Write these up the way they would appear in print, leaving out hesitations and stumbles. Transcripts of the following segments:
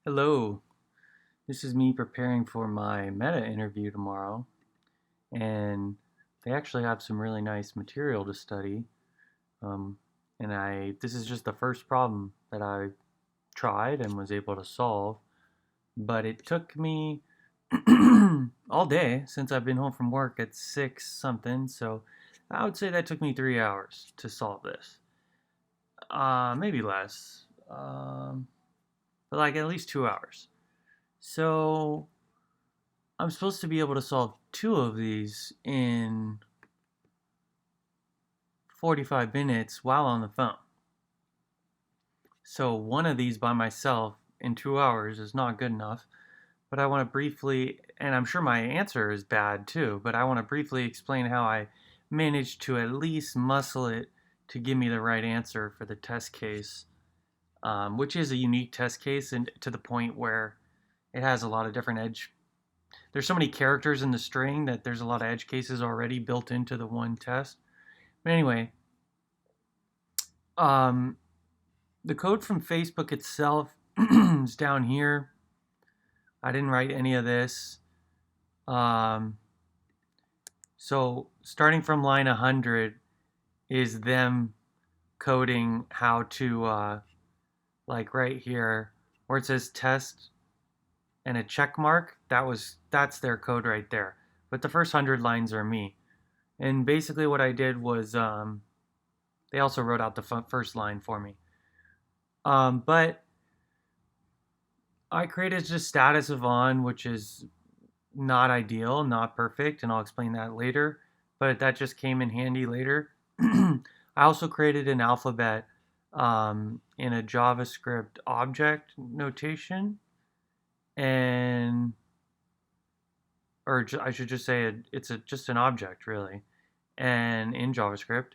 Hello, this is me preparing for my meta interview tomorrow, and they actually have some really nice material to study. Um, and this is just the first problem that I tried and was able to solve, but it took me all day since I've been home from work at 6 something, so I would say that took me 3 hours to solve this. Maybe less, but like at least 2 hours. So I'm supposed to be able to solve two of these in 45 minutes while on the phone. So one of these by myself in 2 hours is not good enough. But I want to briefly, and I'm sure my answer is bad too, but I want to briefly explain how I managed to at least muscle it to give me the right answer for the test case, which is a unique test case and to the point where it has a lot of different edge. There's so many characters in the string that there's a lot of edge cases already built into the one test. But anyway, um, the code from Facebook itself is down here. I didn't write any of this. Um, so starting from line 100 is them coding how to, like right here, where it says test and a check mark. That's their code right there. But the first 100 lines are me. And basically what I did was they also wrote out the first line for me. But I created just status of on, which is not ideal, not perfect, and I'll explain that later. But that just came in handy later. I also created an alphabet in a JavaScript object notation, and or I should just say it's just an object really, and in JavaScript.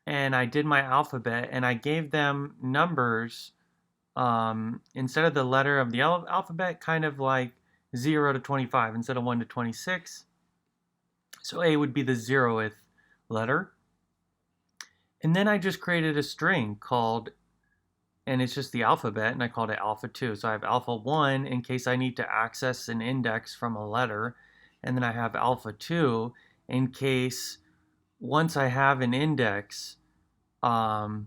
And I did my alphabet, and I gave them numbers instead of the letter of the alphabet, kind of like 0 to 25 instead of 1 to 26. So A would be the 0th letter. And then I just created a string called, and it's just the alphabet, and I called it alpha 2. So I have alpha 1 in case I need to access an index from a letter. And then I have alpha 2 in case once I have an index, I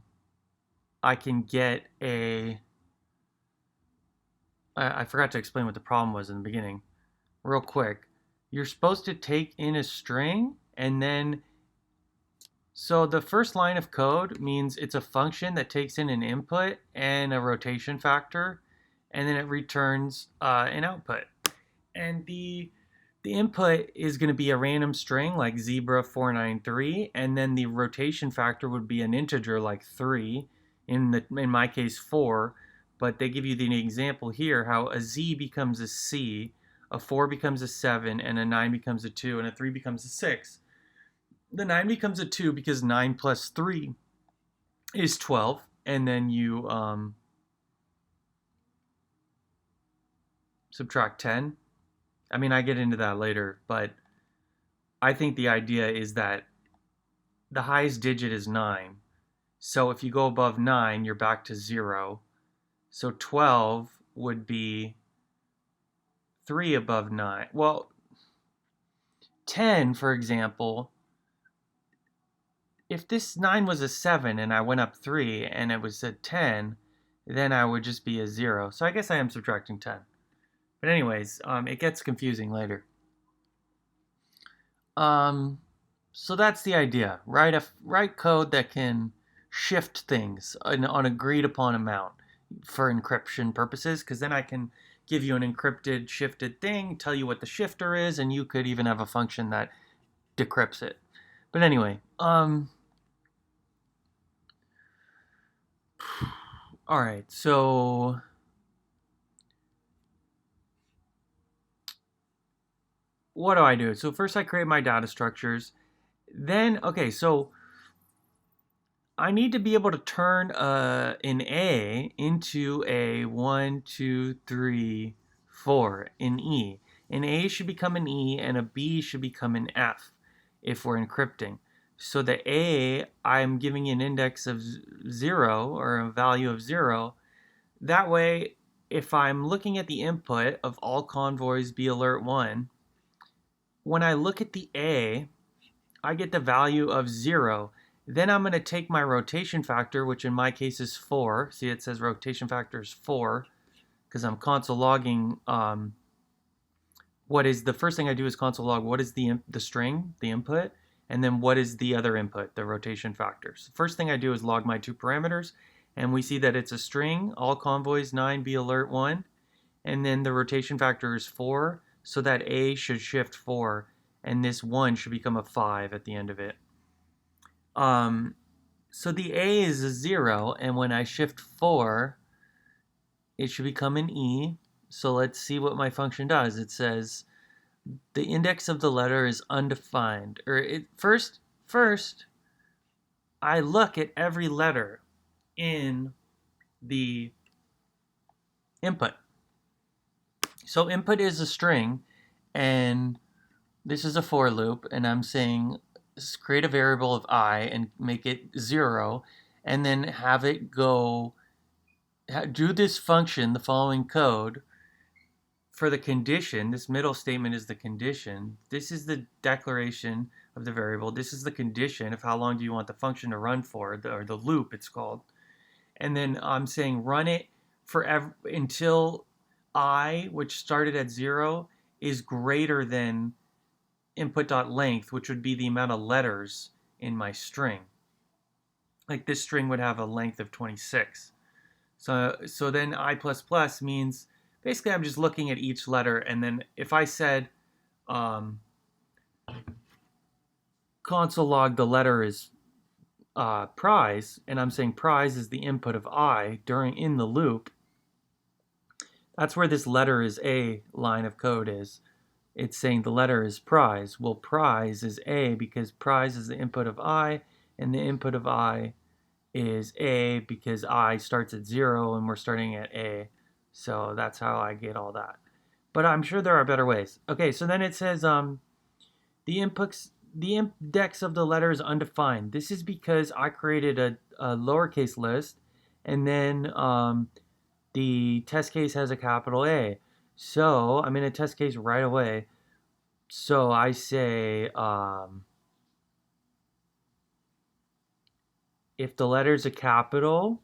can get I forgot to explain what the problem was in the beginning. Real quick. You're supposed to take in a string and then, so the first line of code means it's a function that takes in an input and a rotation factor, and then it returns an output. And the input is going to be a random string like zebra 493, and then the rotation factor would be an integer like 3, in my case 4. But they give you the example here how a Z becomes a C, a 4 becomes a 7, and a 9 becomes a 2, and a 3 becomes a 6. The 9 becomes a 2 because 9 plus 3 is 12, and then you subtract 10. I mean, I get into that later, but I think the idea is that the highest digit is 9. So if you go above 9, you're back to 0. So 12 would be 3 above 9. Well, 10, for example, if this 9 was a 7 and I went up 3 and it was a 10, then I would just be a 0. So I guess I am subtracting 10. But anyways, it gets confusing later. So that's the idea. Write code that can shift things on agreed upon amount for encryption purposes, because then I can give you an encrypted shifted thing, tell you what the shifter is, and you could even have a function that decrypts it. But anyway, all right, so what do I do? So first I create my data structures. Then, okay, so I need to be able to turn an A into a 1, 2, 3, 4 in E. An A should become an E and a B should become an F if we're encrypting. So the A, I'm giving an index of 0 or a value of 0. That way, if I'm looking at the input of all convoys be alert 1, when I look at the A, I get the value of 0. Then I'm going to take my rotation factor, which in my case is 4. See, it says rotation factor is 4 because I'm console logging. What is the first thing I do is console log what is the string, the input, and then what is the other input, the rotation factors. First thing I do is log my two parameters, and we see that it's a string, all convoys 9 be alert 1, and then the rotation factor is 4, so that A should shift 4, and this 1 should become a 5 at the end of it. So the A is a 0, and when I shift 4, it should become an E. So let's see what my function does. It says the index of the letter is undefined. First, I look at every letter in the input. So input is a string, and this is a for loop, and I'm saying create a variable of I and make it 0, and then have it go do this function, the following code, for the condition. This middle statement is the condition. This is the declaration of the variable. This is the condition of how long do you want the function to run for, or the loop it's called. And then I'm saying run it forever until I, which started at 0, is greater than input.length, which would be the amount of letters in my string. Like this string would have a length of 26. So then I++ means basically I'm just looking at each letter, and then if I said console log the letter is prize, and I'm saying prize is the input of I in the loop, that's where this letter is A line of code is. It's saying the letter is prize. Well, prize is A because prize is the input of I, and the input of I is A because I starts at 0 and we're starting at A. So that's how I get all that. But I'm sure there are better ways. Okay, so then it says the index of the letter is undefined. This is because I created a lowercase list, and then the test case has a capital A. So I'm in a test case right away. So I say if the letter is a capital,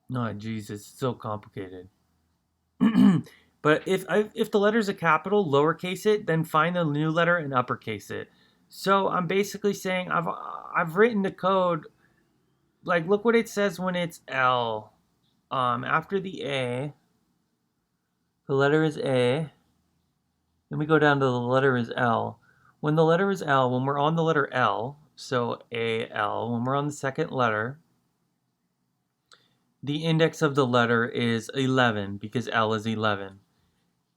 no, geez, it's so complicated. But if the letter is a capital, lowercase it, then find a new letter and uppercase it. So I'm basically saying I've written the code. Like, look what it says when it's L. After the A, the letter is A. Then we go down to the letter is L. When the letter is L, when we're on the letter L, so AL, when we're on the second letter, the index of the letter is 11 because L is 11.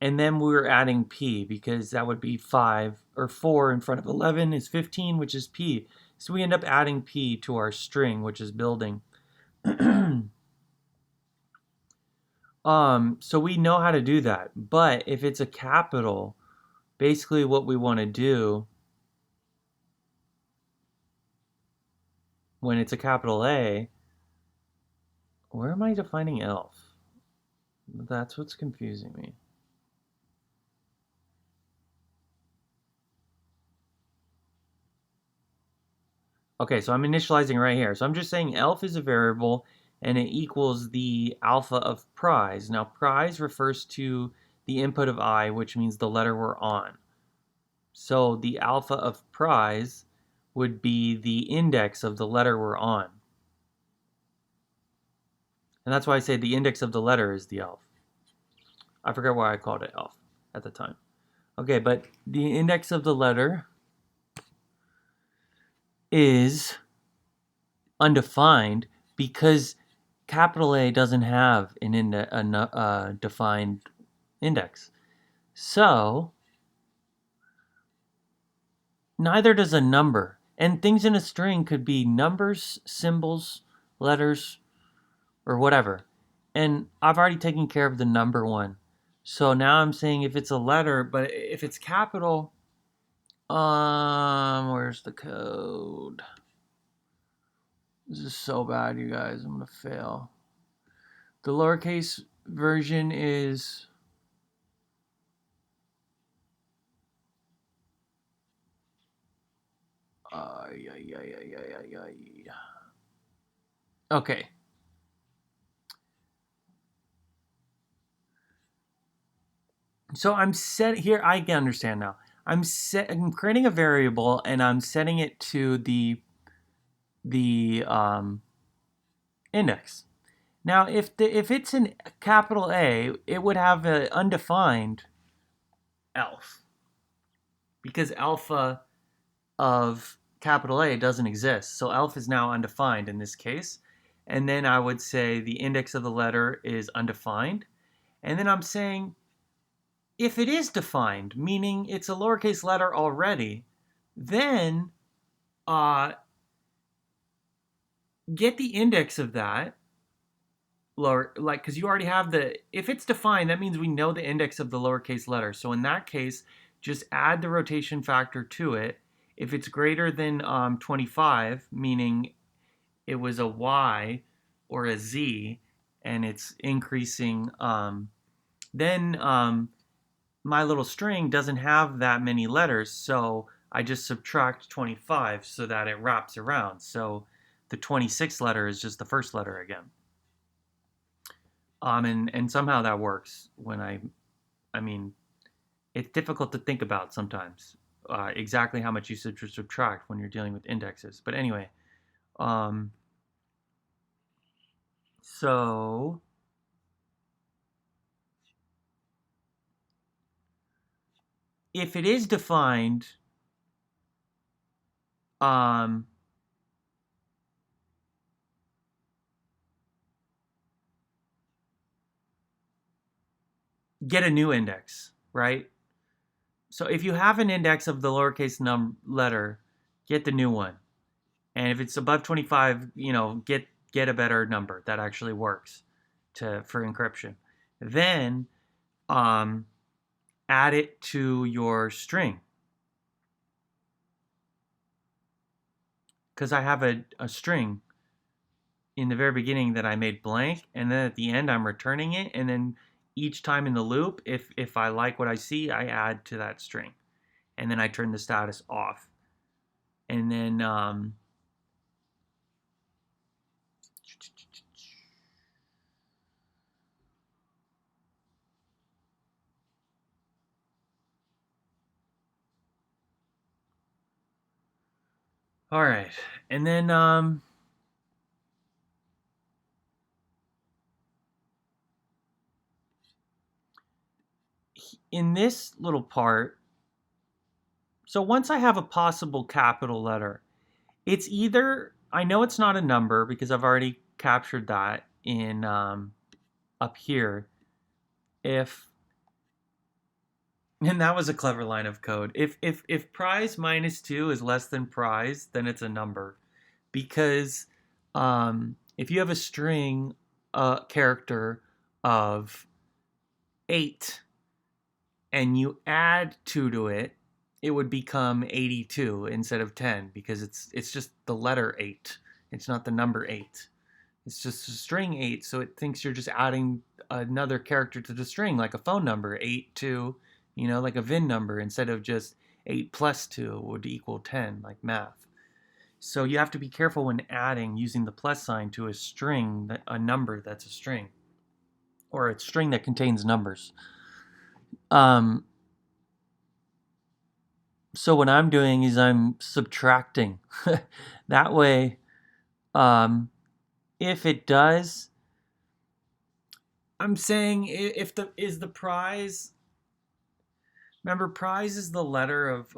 And then we're adding P because that would be 5 or 4 in front of 11 is 15, which is P. So we end up adding P to our string, which is building. So we know how to do that. But if it's a capital, basically what we want to do when it's a capital A, where am I defining elf? That's what's confusing me. Okay, so I'm initializing right here. So I'm just saying elf is a variable and it equals the alpha of prize. Now prize refers to the input of I, which means the letter we're on. So the alpha of prize would be the index of the letter we're on. And that's why I say the index of the letter is the elf. I forget why I called it elf at the time. Okay, but the index of the letter is undefined because capital A doesn't have a defined index. So neither does a number. And things in a string could be numbers, symbols, letters, or whatever. And I've already taken care of the number one. So now I'm saying if it's a letter, but if it's capital, where's the code? This is so bad, you guys. I'm gonna fail. The lowercase version is okay. So I'm set here. I can understand now. I'm creating a variable and I'm setting it to the index. Now, if it's in capital A, it would have an undefined elf because alpha of capital A doesn't exist. So elf is now undefined in this case. And then I would say the index of the letter is undefined. And then I'm saying if it is defined, meaning it's a lowercase letter already, then uh, get the index of that lower, like, because you already have the, if it's defined, that means we know the index of the lowercase letter. So in that case, just add the rotation factor to it. If it's greater than 25, meaning it was a Y or a Z, and it's increasing, then my little string doesn't have that many letters, so I just subtract 25 so that it wraps around. So the 26th letter is just the first letter again. And somehow that works when I mean, it's difficult to think about sometimes exactly how much you should subtract when you're dealing with indexes. But anyway, um, so if it is defined, um, get a new index, right? So if you have an index of the lowercase letter, get the new one. And if it's above 25, get a better number that actually works for encryption. Then um, add it to your string. Because I have a string in the very beginning that I made blank, and then at the end I'm returning it, and then each time in the loop, if I like what I see, I add to that string. And then I turn the status off. And then all right. And then in this little part, so once I have a possible capital letter, it's either, I know it's not a number because I've already captured that in up here. And that was a clever line of code. If prize -2 is less than prize, then it's a number. Because if you have a string character of 8 and you add 2 to it, it would become 82 instead of 10 because it's just the letter 8. It's not the number 8. It's just a string 8, so it thinks you're just adding another character to the string, like a phone number, 8 to, like a VIN number, instead of just 8 plus 2 would equal 10, like math. So you have to be careful when adding using the plus sign to a string, a number that's a string, or a string that contains numbers. So what I'm doing is I'm subtracting. That way, if it does, I'm saying if the prize. Remember, prize is the letter of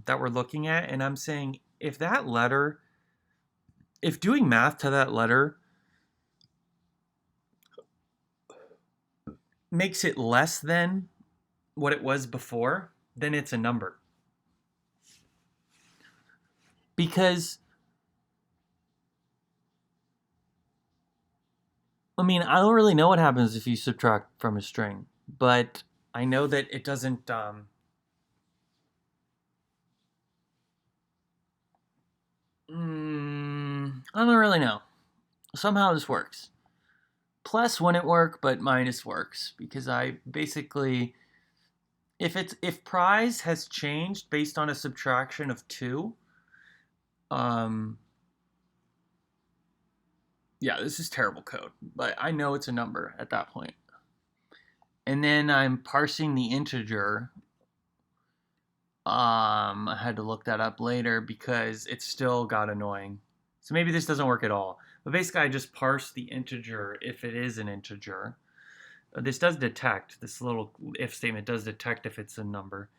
that we're looking at, and I'm saying if that letter, if doing math to that letter makes it less than what it was before, then it's a number. Because I mean, I don't really know what happens if you subtract from a string, but I know that it doesn't. I don't really know. Somehow this works. Plus wouldn't work, but minus works because I basically, if prize has changed based on a subtraction of 2, yeah, this is terrible code, but I know it's a number at that point. And then I'm parsing the integer. I had to look that up later because it still got annoying. So maybe this doesn't work at all. But basically, I just parse the integer if it is an integer. This does detect, this little if statement does detect if it's a number.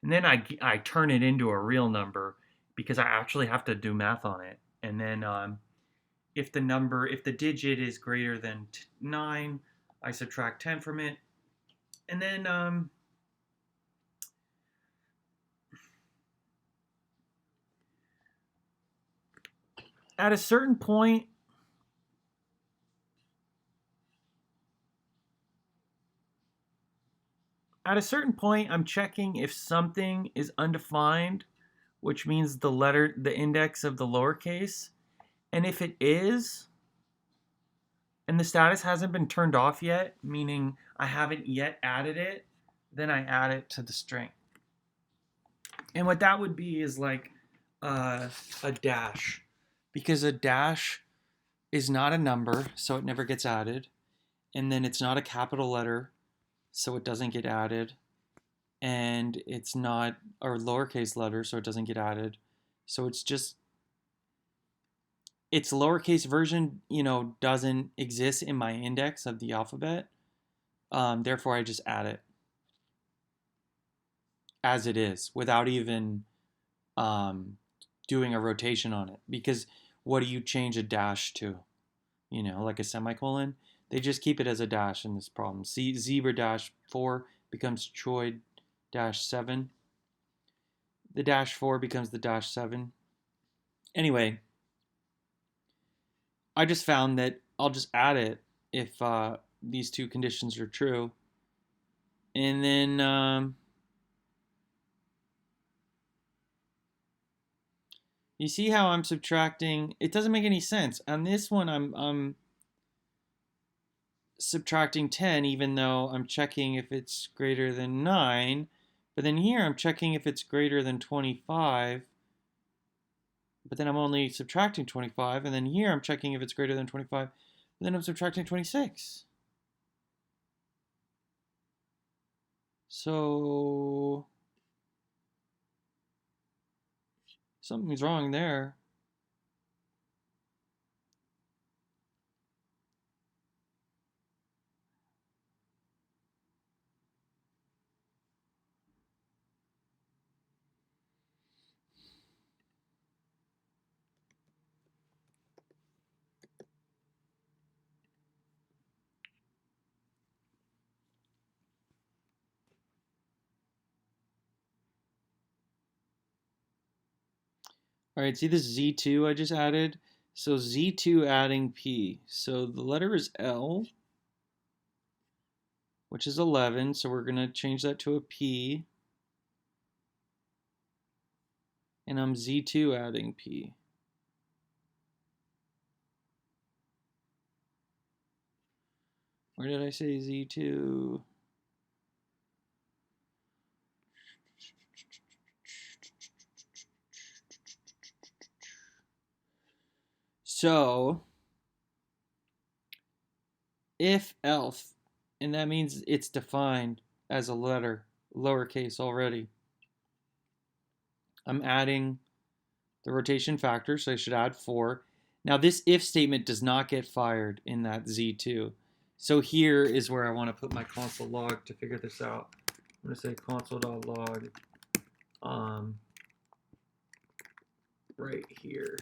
And then I turn it into a real number because I actually have to do math on it. And then if the digit is greater than 9, I subtract 10 from it. And then at a certain point, I'm checking if something is undefined, which means the index of the lowercase. And if it is, and the status hasn't been turned off yet, meaning I haven't yet added it, then I add it to the string. And what that would be is like a dash, because a dash is not a number, so it never gets added. And then it's not a capital letter, so it doesn't get added. And it's not a lowercase letter, so it doesn't get added. So it's just, its lowercase version, doesn't exist in my index of the alphabet. Therefore, I just add it as it is without even doing a rotation on it. Because what do you change a dash to? Like a semicolon? They just keep it as a dash in this problem. See, zebra dash 4 becomes Troy dash 7. The dash 4 becomes the dash 7. Anyway, I just found that I'll just add it if these two conditions are true. And then you see how I'm subtracting? It doesn't make any sense. On this one, I'm subtracting 10, even though I'm checking if it's greater than 9. But then here, I'm checking if it's greater than 25. But then I'm only subtracting 25. And then here, I'm checking if it's greater than 25. But then I'm subtracting 26. So something's wrong there. All right, see this Z2 I just added? So Z2 adding P. So the letter is L, which is 11. So we're going to change that to a P. And I'm Z2 adding P. Where did I say Z2? So if elf, and that means it's defined as a letter, lowercase already. I'm adding the rotation factor, so I should add 4. Now this if statement does not get fired in that Z2. So here is where I want to put my console log to figure this out. I'm going to say console.log right here.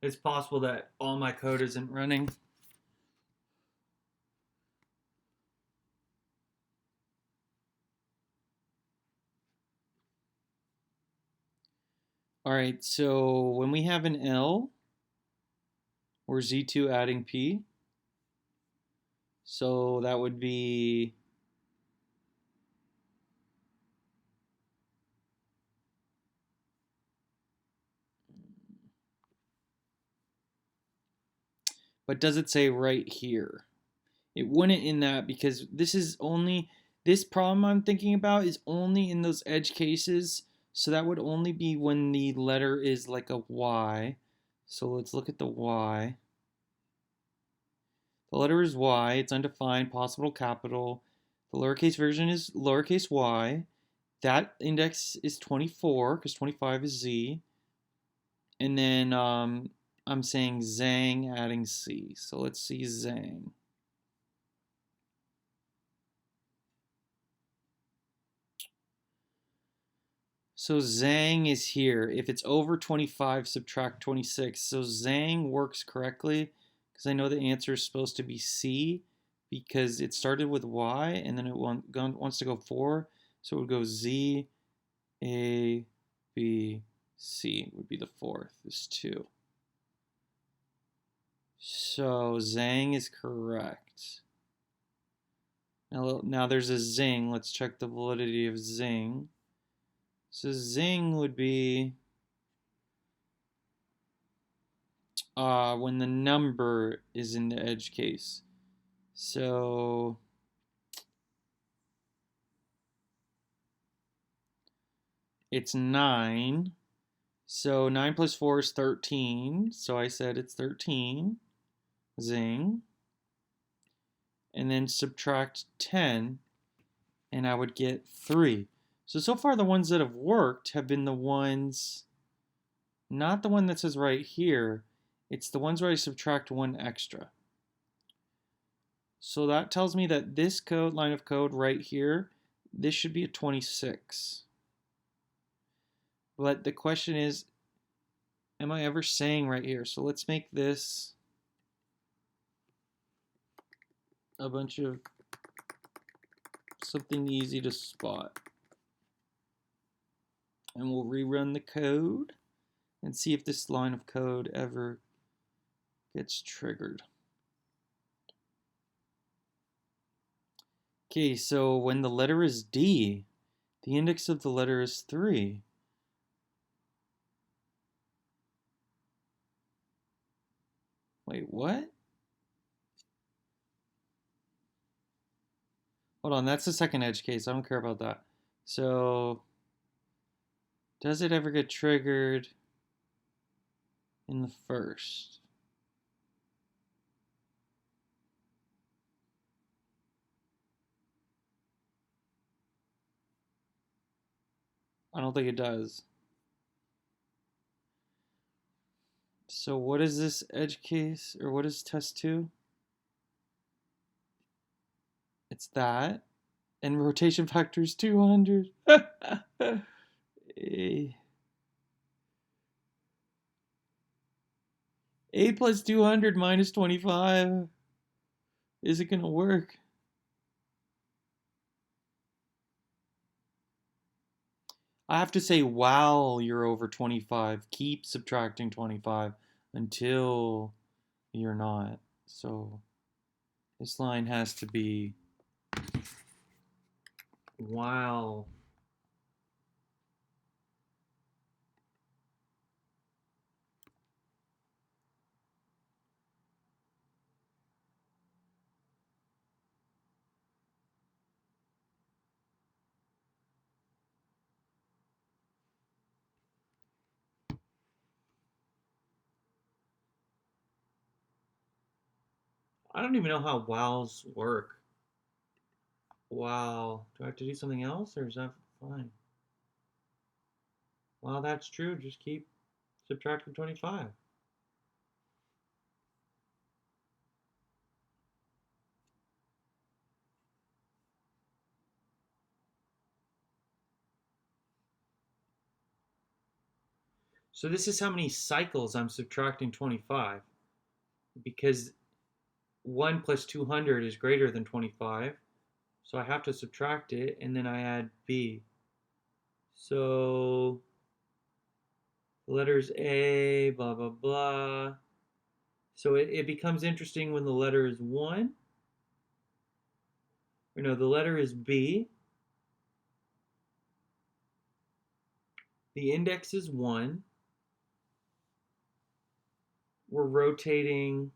It's possible that all my code isn't running. All right, so when we have an L, we're Z2 adding P. So that would be but does it say right here? It wouldn't in that because this problem I'm thinking about is only in those edge cases. So that would only be when the letter is like a Y. So let's look at the Y. The letter is Y. It's undefined, possible capital. The lowercase version is lowercase y. That index is 24 because 25 is Z. And then I'm saying Zang adding C. So let's see Zang. So Zang is here. If it's over 25, subtract 26. So Zang works correctly because I know the answer is supposed to be C because it started with Y and then it wants to go 4. So it would go Z, A, B, C would be the fourth, is 2. So Zang is correct. Now there's a Zing. Let's check the validity of Zing. So Zing would be when the number is in the edge case. So it's 9. So 9 plus 4 is 13. So I said it's 13. Zing. And then subtract 10, and I would get 3. So far the ones that have worked have been the ones, not the one that says right here, it's the ones where I subtract 1 extra. So that tells me that this line of code right here, this should be a 26. But the question is, am I ever saying right here? So let's make this a bunch of something easy to spot. And we'll rerun the code and see if this line of code ever gets triggered. Okay, so when the letter is D, the index of the letter is 3. Wait, what? Hold on, that's the second edge case. I don't care about that. So, does it ever get triggered in the first? I don't think it does. So what is this edge case, or what is test 2? It's that. And rotation factor is 200. A plus 200 minus 25. Is it going to work? I have to say while you're over 25, keep subtracting 25 until you're not. So this line has to be while. I don't even know how whiles work. Wow. Do I have to do something else, or is that fine? Well, that's true. Just keep subtracting 25. So this is how many cycles I'm subtracting 25. Because 1 plus 200 is greater than 25. So I have to subtract it, and then I add b. So The letters A, blah, blah, blah. So it becomes interesting when the letter is 1. Or no, the letter is B. The index is 1. We're rotating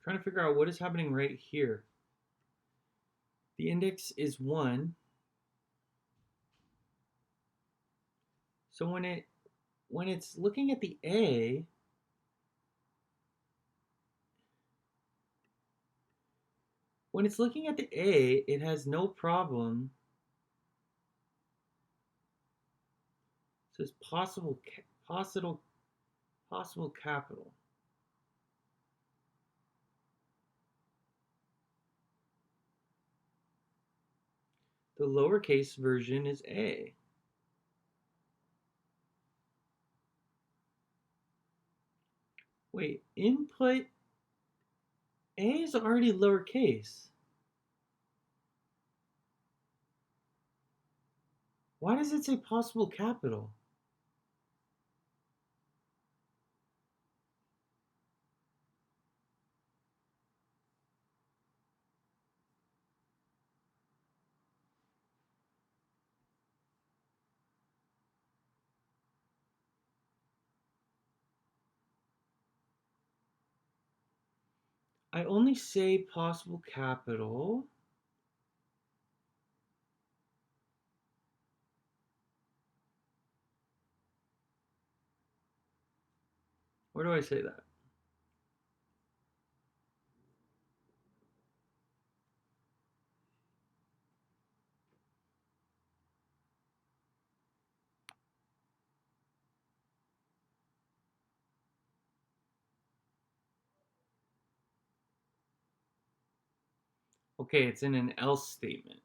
trying to figure out what is happening right here. The index is 1. So when it's looking at the A, it has no problem. It says possible capital. The lowercase version is A. Wait, input A is already lowercase. Why does it say possible capital? I only say possible capital where do I say that? Okay, it's in an else statement.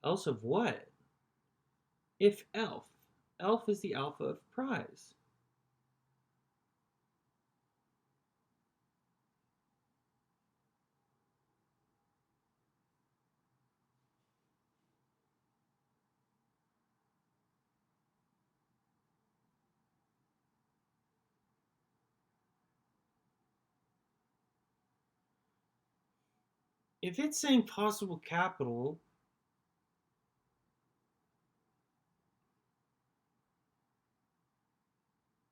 Else of what? If elf. Elf is the alpha of prize. If it's saying possible capital,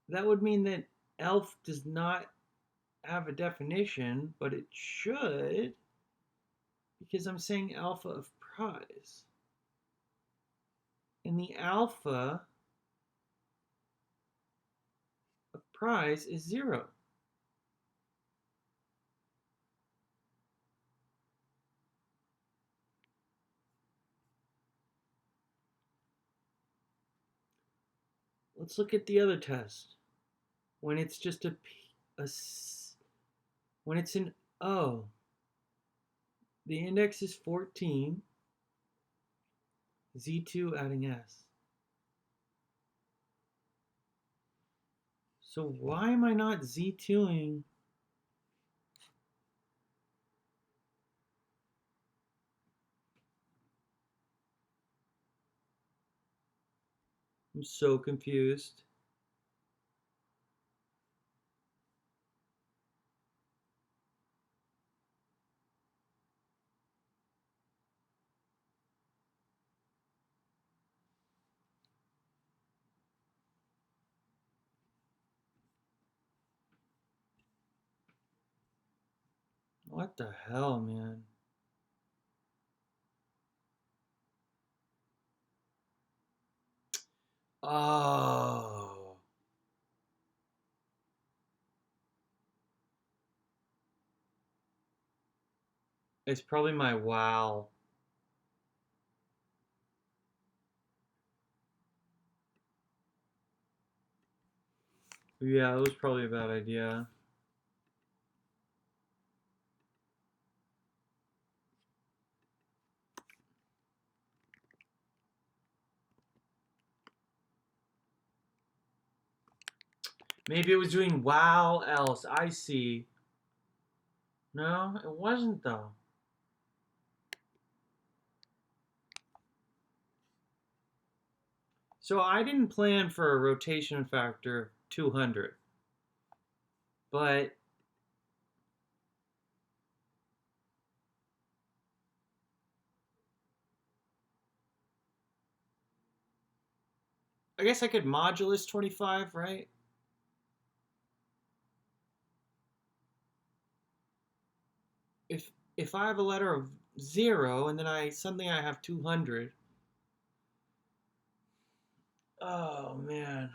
that would mean that elf does not have a definition, but it should, because I'm saying alpha of prize. And the alpha of prize is 0. Let's look at the other test. When it's just when it's an O, the index is 14, Z2 adding S. So why am I not Z2ing? I'm so confused. What the hell, man? Oh. It's probably my wow. Yeah, it was probably a bad idea. Maybe it was doing wow else. I see. No, it wasn't though. So I didn't plan for a rotation factor of 200. But I guess I could modulus 25, right? If I have a letter of 0 and then I have 200. Oh man.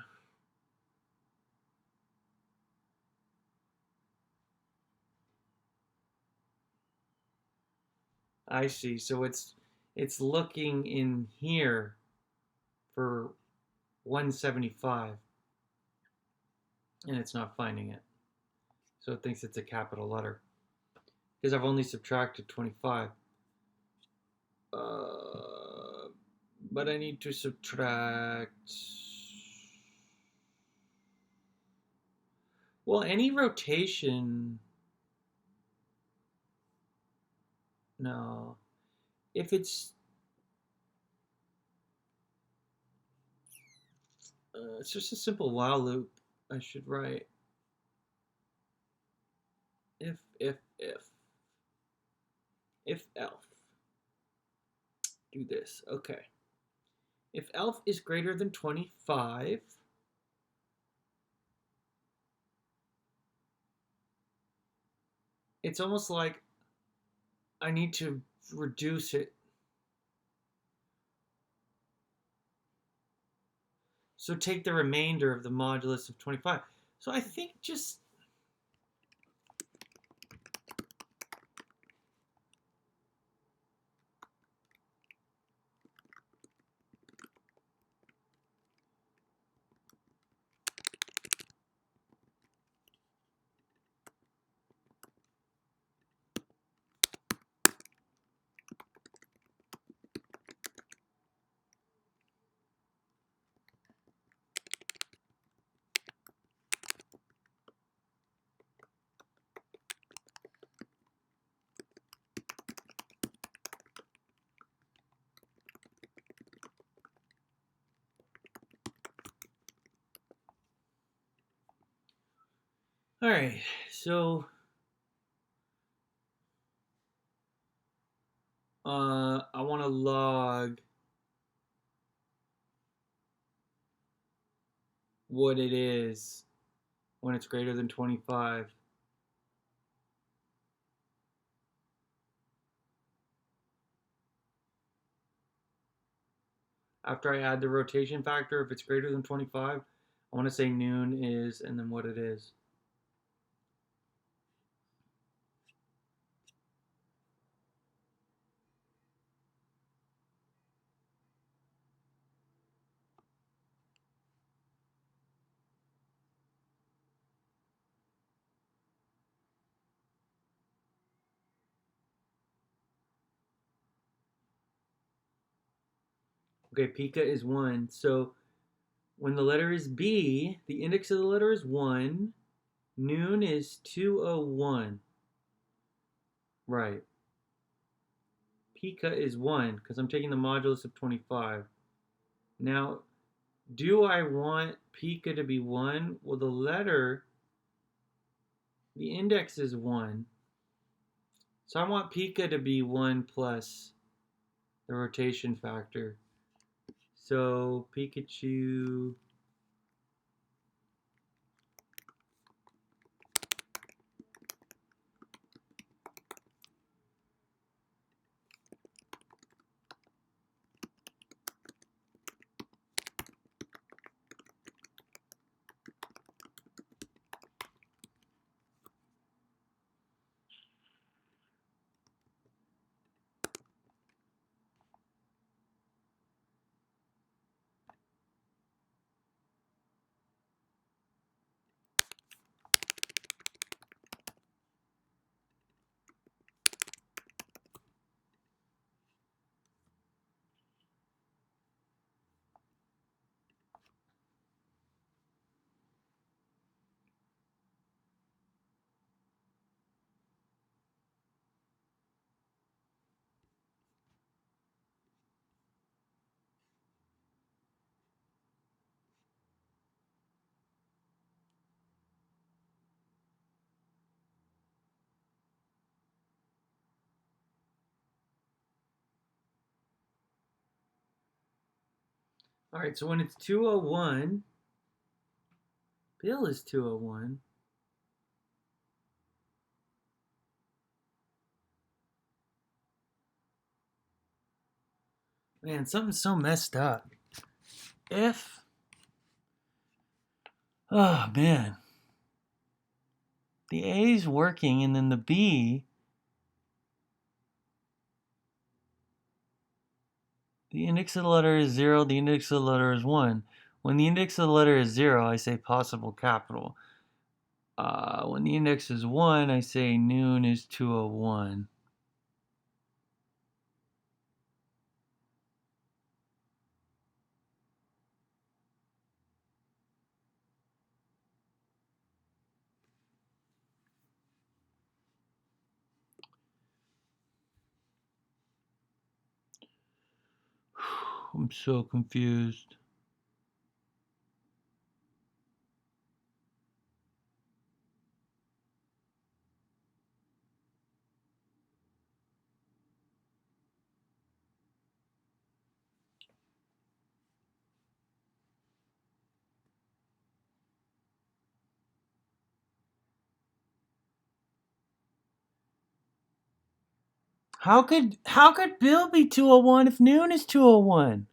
I see. So it's looking in here for 175 and it's not finding it. So it thinks it's a capital letter because I've only subtracted 25. But I need to subtract. Well, any rotation. No. If it's it's just a simple while loop, I should write if elf. Do this. Okay. If elf is greater than 25, it's almost like I need to reduce it. So take the remainder of the modulus of 25. So I think just all right. So I want to log what it is when it's greater than 25. After I add the rotation factor, if it's greater than 25, I want to say noon is and then what it is. Okay, pika is 1. So when the letter is B, the index of the letter is 1. Noon is 201. Right. Pika is 1 because I'm taking the modulus of 25. Now, do I want pika to be 1? Well, the index is 1. So I want pika to be 1 plus the rotation factor. So Pikachu All right, so when it's 201, Bill is 201. Man, something's so messed up. If, oh man, the A is working and then the B, the index of the letter is 0, the index of the letter is 1. When the index of the letter is 0, I say possible capital. When the index is 1, I say noon is 201. I'm so confused. How could Bill be 201 if noon is 201?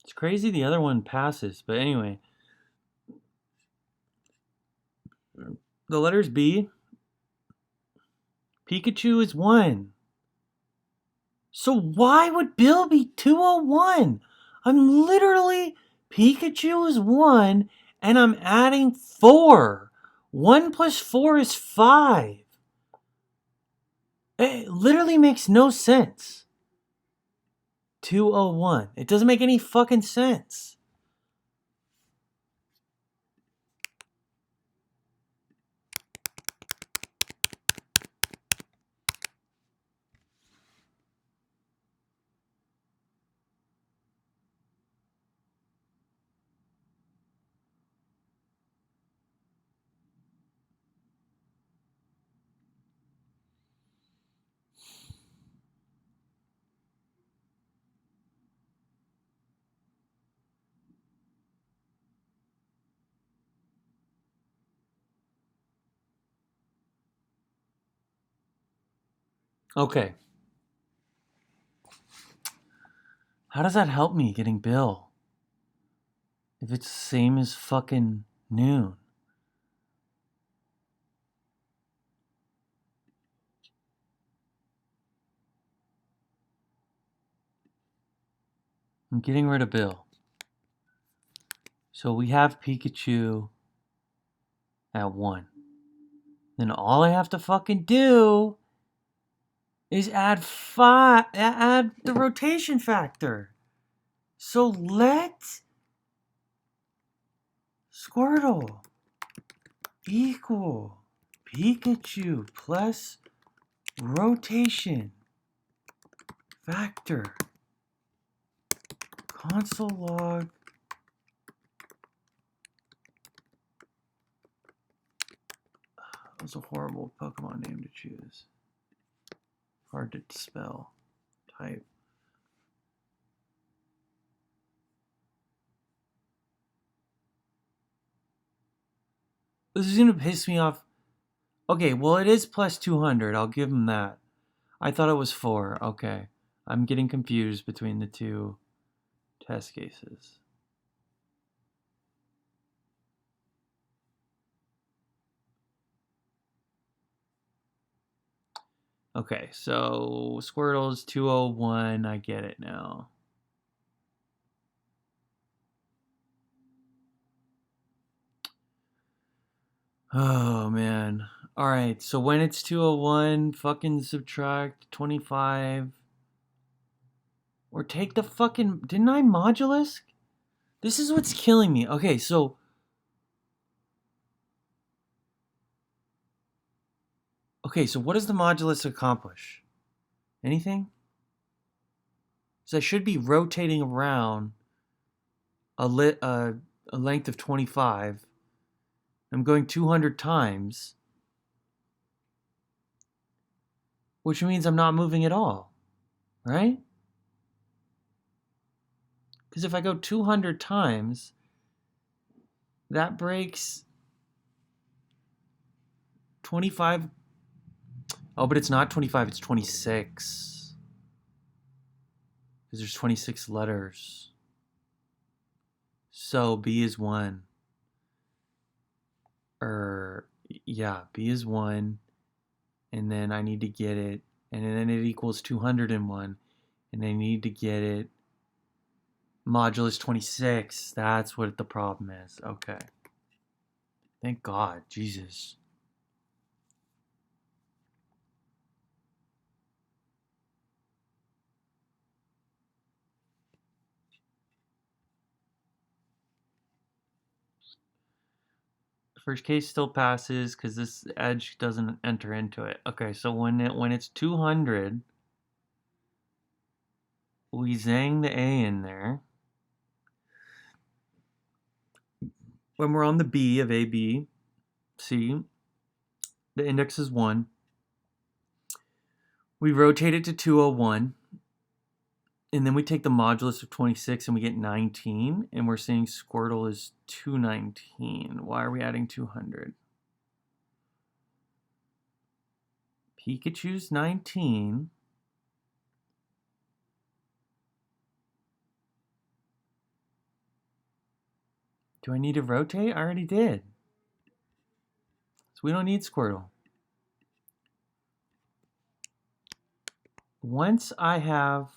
It's crazy the other one passes, but anyway. The letters B. Pikachu is 1. So why would Bill be 201? I'm literally, Pikachu is 1 and I'm adding 4. 1 plus 4 is 5. It literally makes no sense. 201. It doesn't make any fucking sense. Okay. How does that help me getting Bill? If it's the same as fucking noon. I'm getting rid of Bill. So we have Pikachu at 1. Then all I have to fucking do is add the rotation factor. So let Squirtle equal Pikachu plus rotation factor. Console log. That was a horrible Pokemon name to choose. Hard to spell. Type. This is gonna piss me off. Okay, well it is plus 200. I'll give him that. I thought it was 4. Okay. I'm getting confused between the two test cases. Okay, so Squirtle's 201. I get it now. Oh, man. All right, so when it's 201, fucking subtract 25. Or take the fucking... Didn't I modulus? This is what's killing me. Okay, so... Okay, so what does the modulus accomplish? Anything? So I should be rotating around a length of 25. I'm going 200 times, which means I'm not moving at all, right? Because if I go 200 times, that breaks 25. Oh, but it's not 25, it's 26. Because there's 26 letters. So B is 1. Yeah, B is 1. And then I need to get it. And then it equals 201. And I need to get it modulus 26. That's what the problem is. Okay. Thank God. Jesus. First case still passes because this edge doesn't enter into it. Okay, so when it's 200, we zang the A in there. When we're on the B of A, B, C, the index is 1. We rotate it to 201. And then we take the modulus of 26 and we get 19. And we're saying Squirtle is 219. Why are we adding 200? Pikachu's 19. Do I need to rotate? I already did. So we don't need Squirtle. Once I have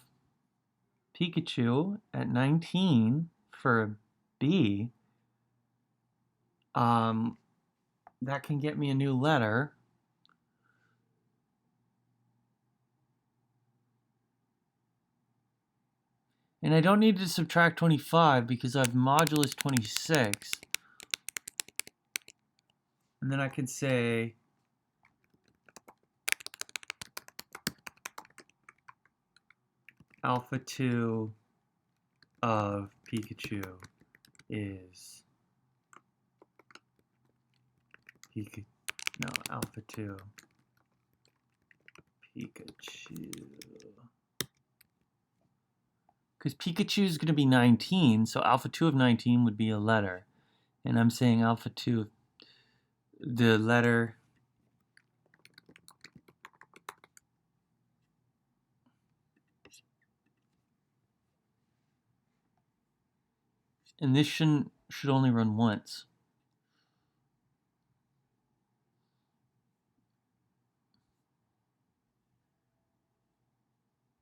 Pikachu at 19 for a B, that can get me a new letter. And I don't need to subtract 25 because I've modulus 26. And then I can say alpha 2 of Pikachu is alpha 2 Pikachu. Because Pikachu is going to be 19, so alpha 2 of 19 would be a letter. And I'm saying alpha 2, the letter and this should only run once.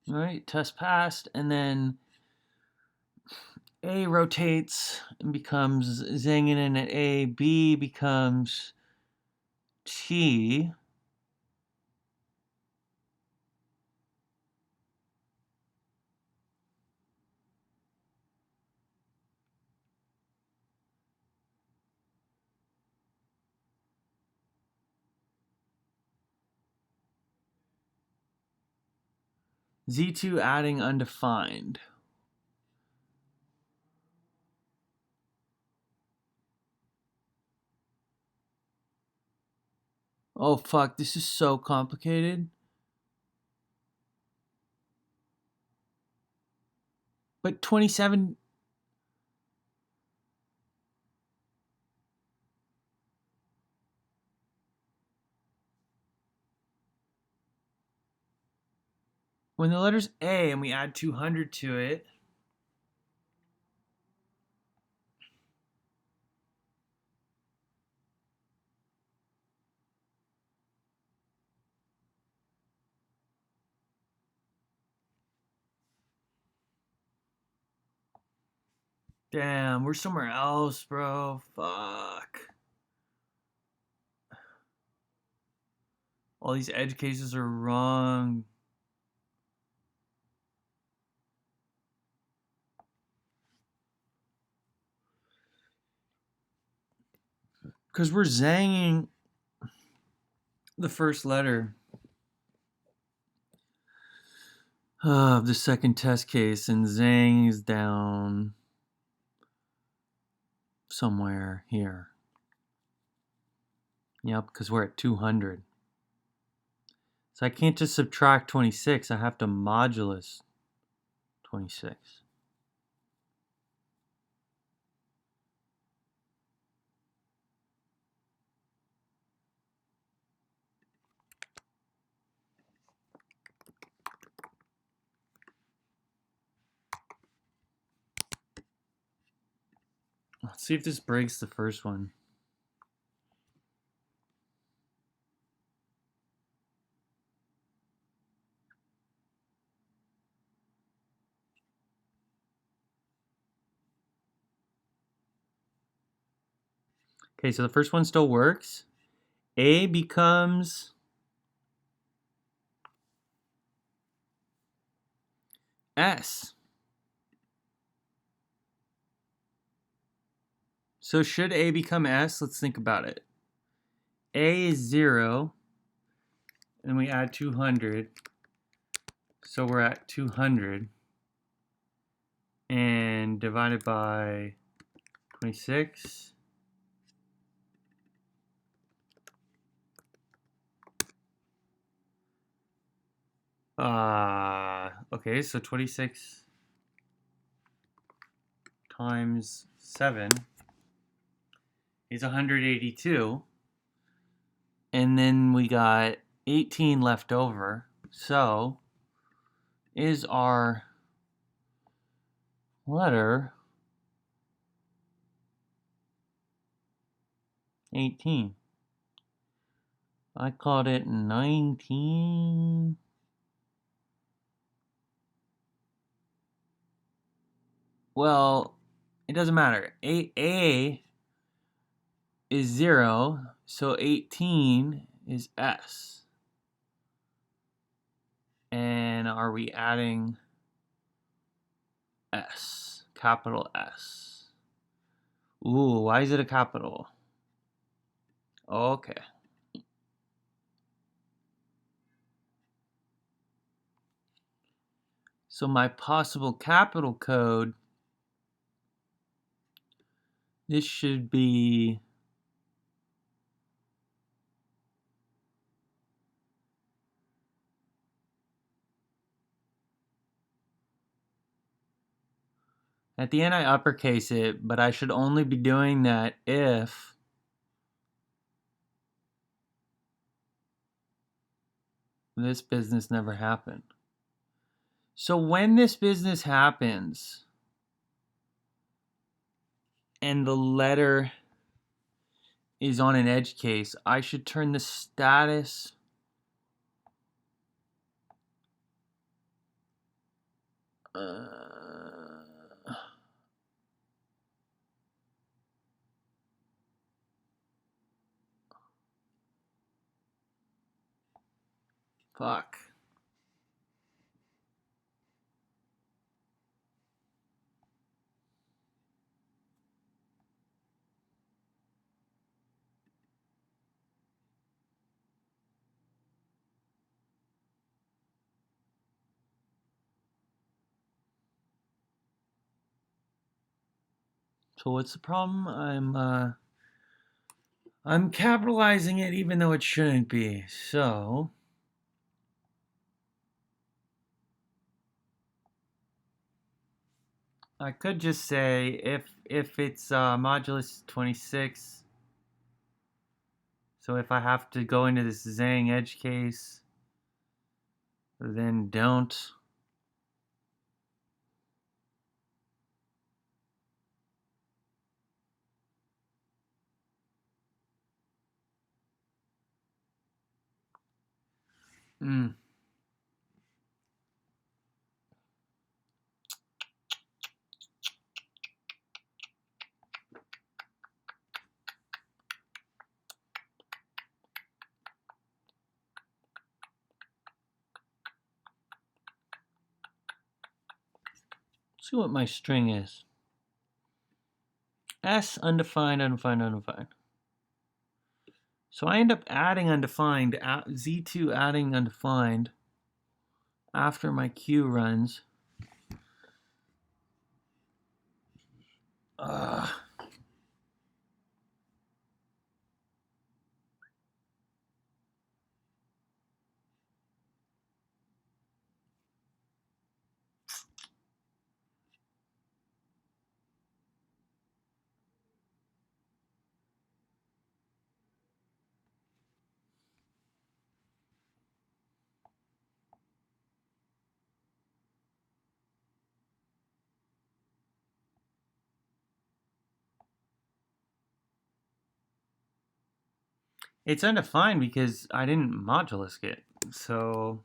All right, test passed, and then A rotates and becomes zanging in at A. B becomes T. Z2 adding undefined. Oh fuck, this is so complicated. But 27... When the letter's A and we add 200 to it, damn, we're somewhere else, bro. Fuck. All these edge cases are wrong. Because we're zanging the first letter of the second test case, and zang is down somewhere here. Yep, because we're at 200. So I can't just subtract 26. I have to modulus 26. Let's see if this breaks the first one. Okay, so the first one still works. A becomes S. So should A become S? Let's think about it. A is 0, and we add 200. So we're at 200. And divided by 26. Okay, so 26 times 7 is 182. And then we got 18 left over. So is our letter 18? I called it 19. Well, it doesn't matter. A is 0, so 18 is S. And are we adding S? Capital S. Ooh, why is it a capital? Okay. So my possible capital code, this should be at the end I uppercase it, but I should only be doing that if this business never happened. So when this business happens and the letter is on an edge case, I should turn the status fuck. So what's the problem? I'm capitalizing it even though it shouldn't be. So I could just say if it's modulus 26. So if I have to go into this zang edge case, then don't. see what my string is. S undefined, undefined, undefined. So I end up adding undefined, Z2 adding undefined after my queue runs. It's undefined because I didn't modulus it. So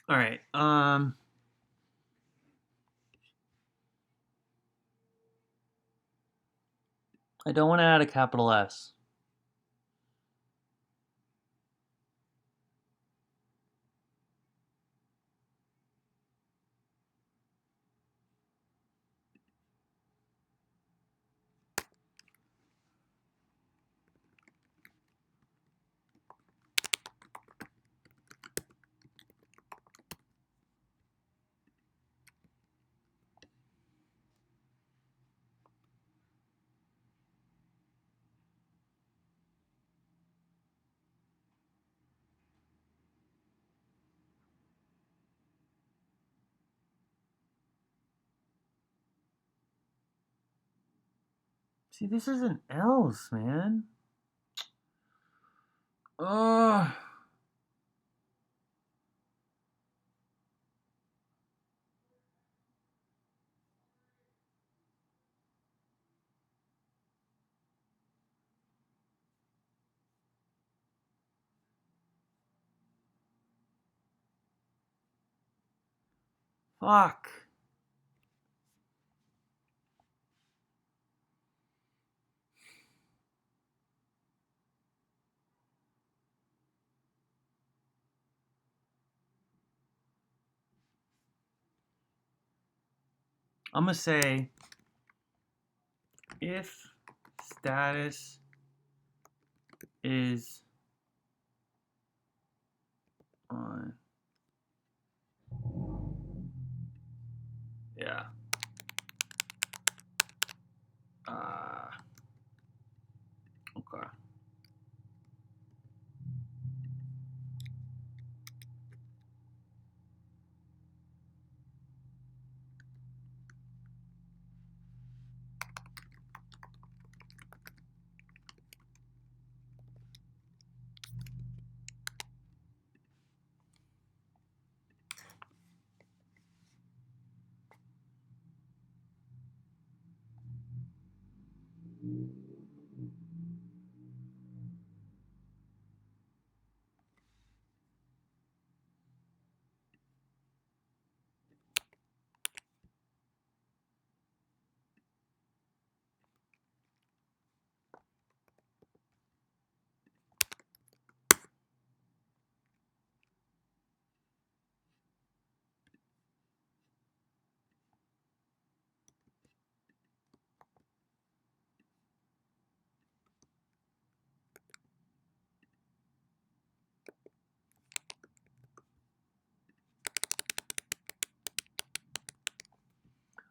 all right. I don't want to add a capital S. See, this is an else, man. Ugh. Fuck. I'm gonna say if status is on, yeah. Okay.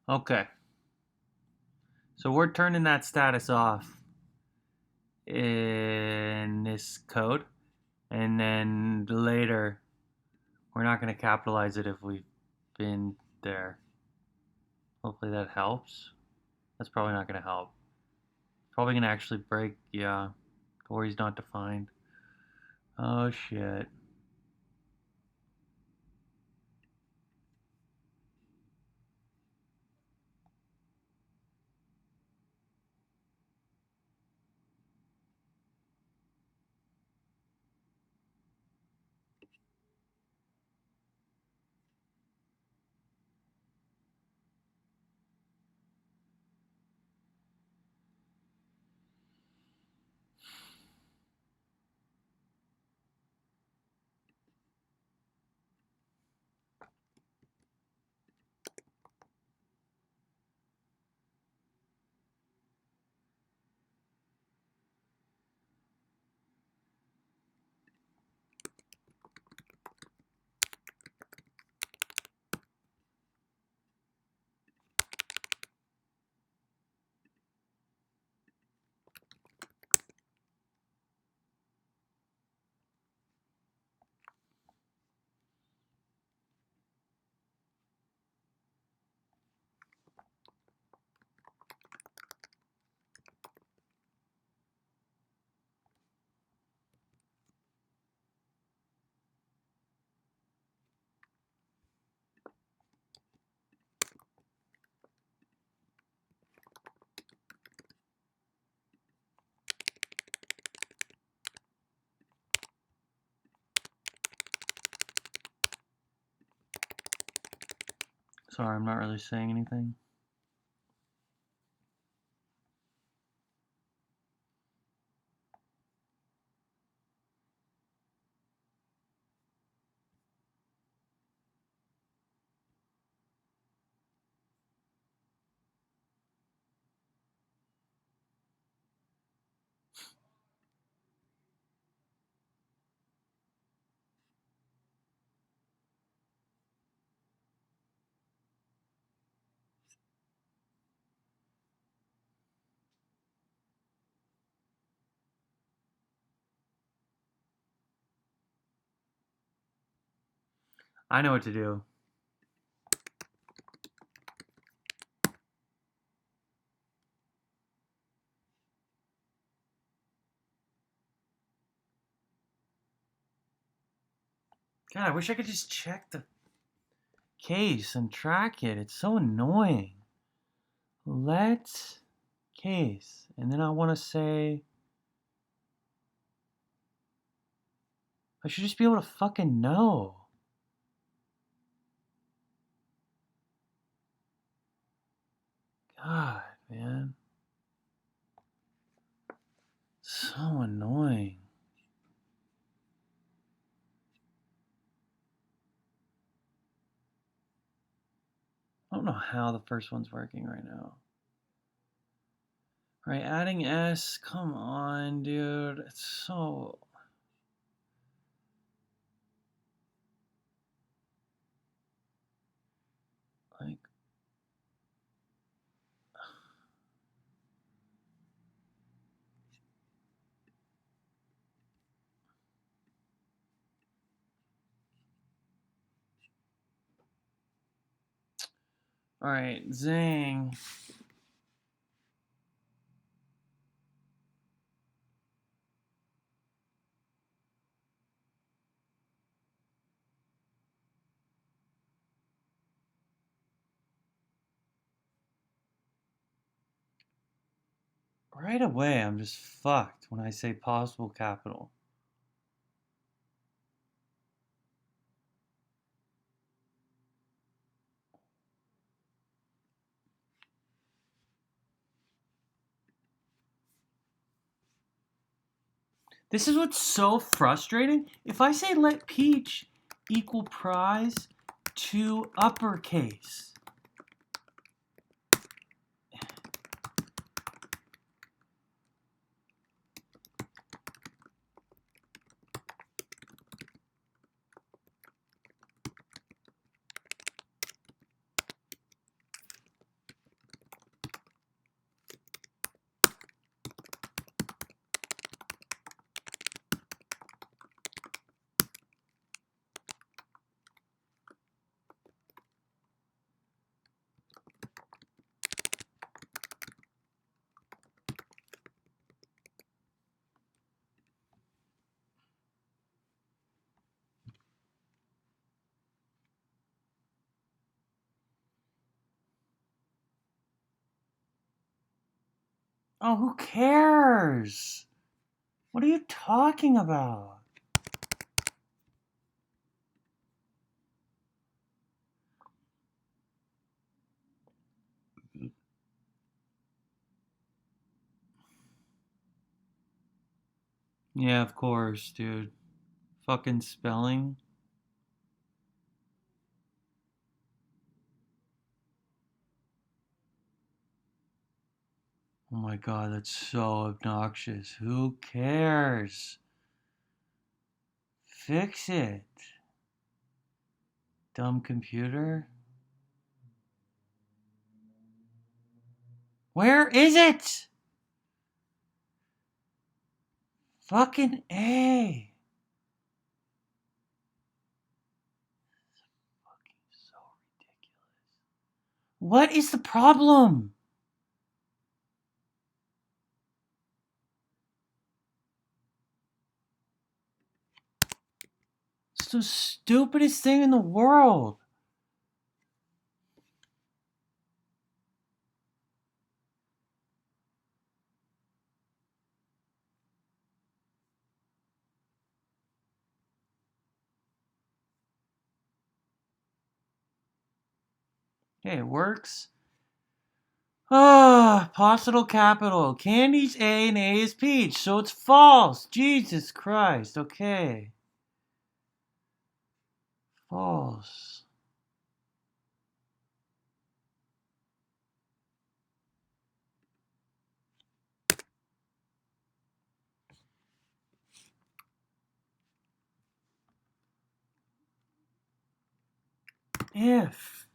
Okay. So we're turning that status off in this code, and then later we're not going to capitalize it if we've been there. Hopefully that helps. That's probably not going to help. Probably going to actually break, yeah, or he's not defined. Oh shit. Sorry, I'm not really saying anything. I know what to do. God, I wish I could just check the case and track it. It's so annoying. Let case. And then I want to say, I should just be able to fucking know. God, man. So annoying. I don't know how the first one's working right now. All right, adding S. Come on, dude. It's so... like... All right, zing. Right away, I'm just fucked when I say possible capital. This is what's so frustrating. If I say let peach equal prize to uppercase, oh, who cares? What are you talking about? Yeah, of course, dude. Fucking spelling. Oh my god, that's so obnoxious. Who cares? Fix it. Dumb computer. Where is it? Fucking A. Fucking so ridiculous. What is the problem? It's the stupidest thing in the world. Okay, it works. Ah, possible capital. Candy's A and A is peach, so it's false. Jesus Christ. Okay. False. If.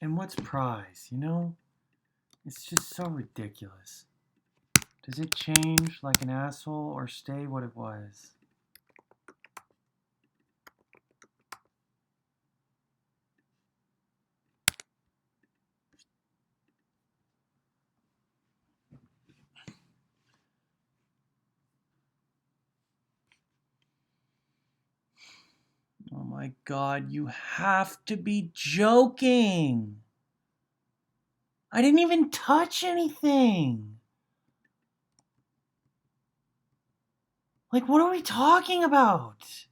And what's prize, you know? It's just so ridiculous. Does it change like an asshole or stay what it was? Oh my God, you have to be joking. I didn't even touch anything. Like, what are we talking about?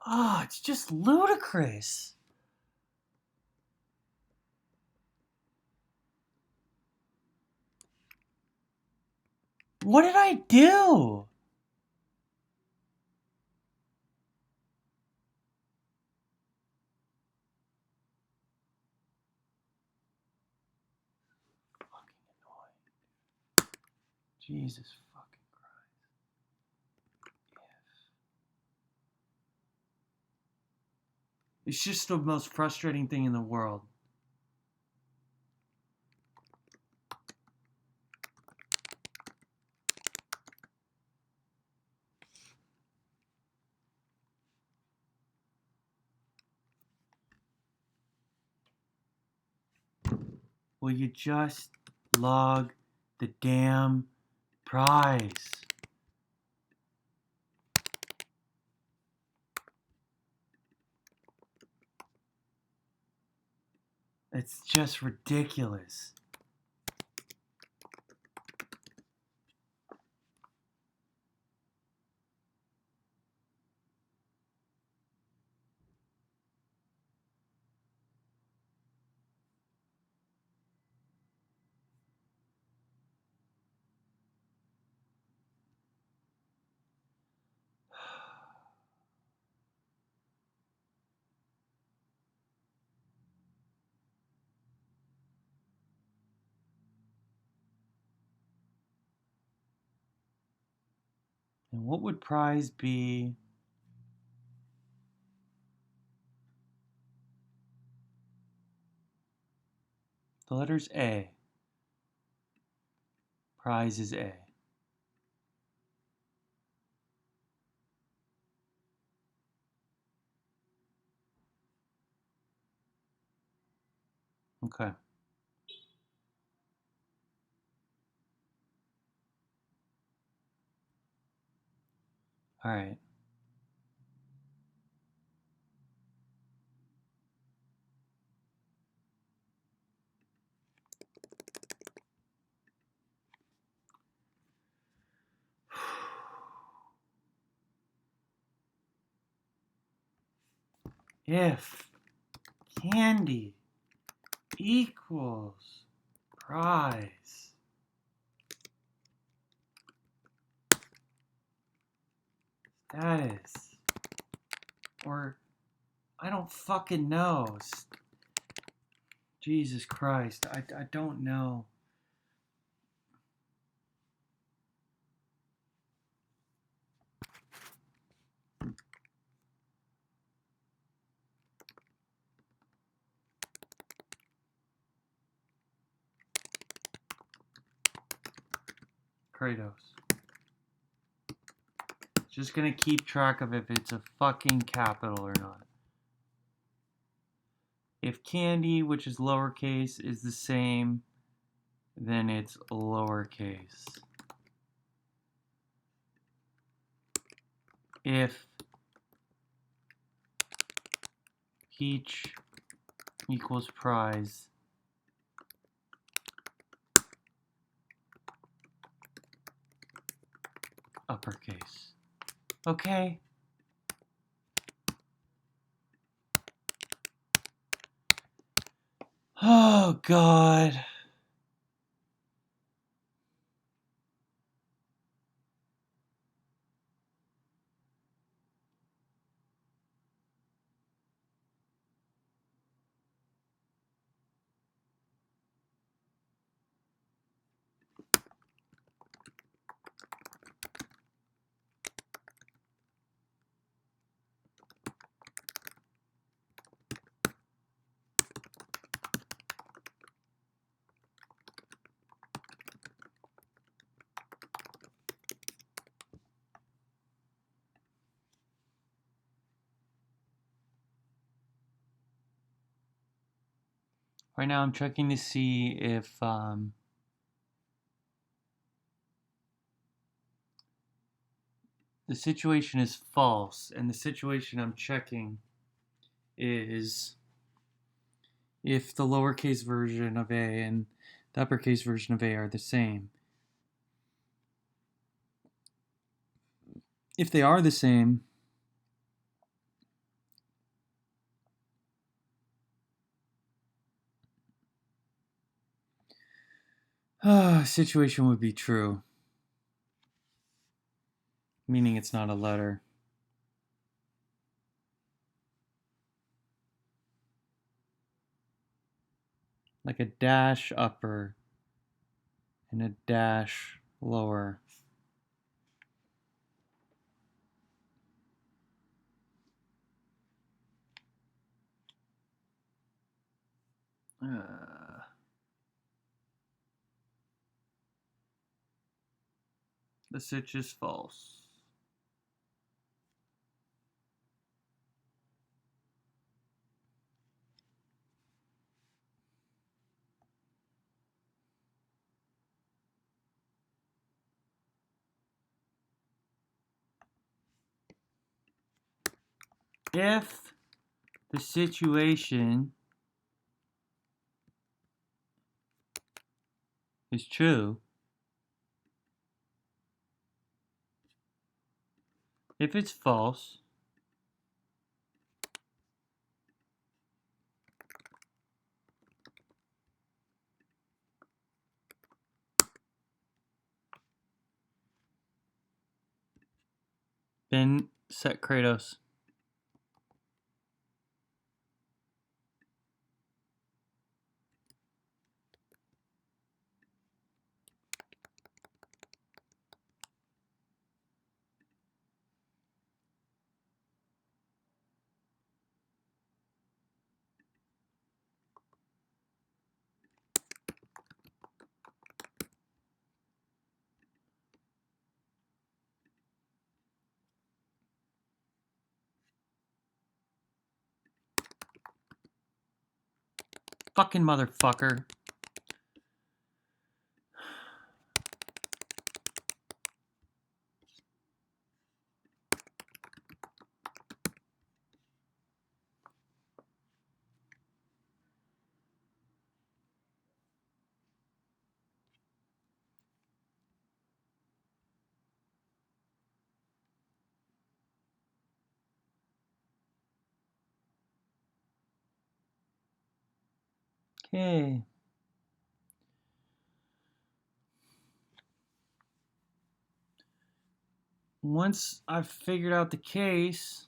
Oh, it's just ludicrous. What did I do? Fucking annoying. Jesus fucking Christ. It's just the most frustrating thing in the world. Will you just log the damn prize? It's just ridiculous. And what would prize be? The letter's A. Prize is A. Okay. All right. If candy equals prize, status, or I don't fucking know. Jesus Christ, I don't know. Kratos. Just gonna keep track of if it's a fucking capital or not. If candy, which is lowercase, is the same, then it's lowercase. If peach equals prize, uppercase. Okay? Oh, God. Right now I'm checking to see if the situation is false, and the situation I'm checking is if the lowercase version of A and the uppercase version of A are the same. If they are the same, situation would be true, meaning it's not a letter. Like a dash upper and a dash lower. The switch is false. If the situation is true, if it's false, then set Kratos. Fucking motherfucker. Okay. Once I've figured out the case,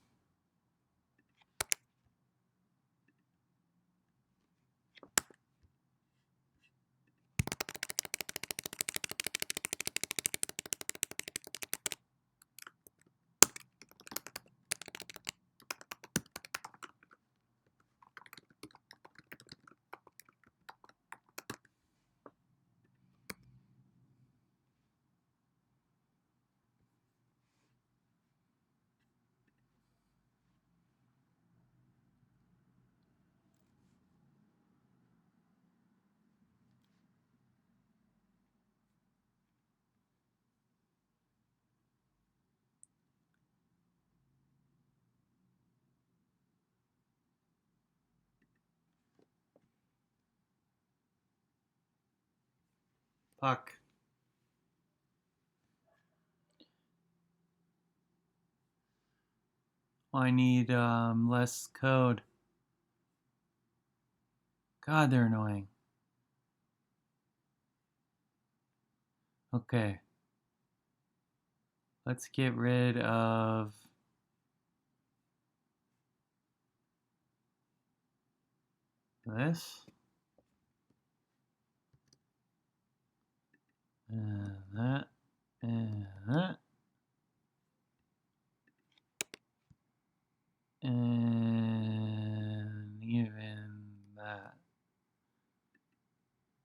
fuck. I need less code. God, they're annoying. Okay. Let's get rid of this. And that. And that. And even that.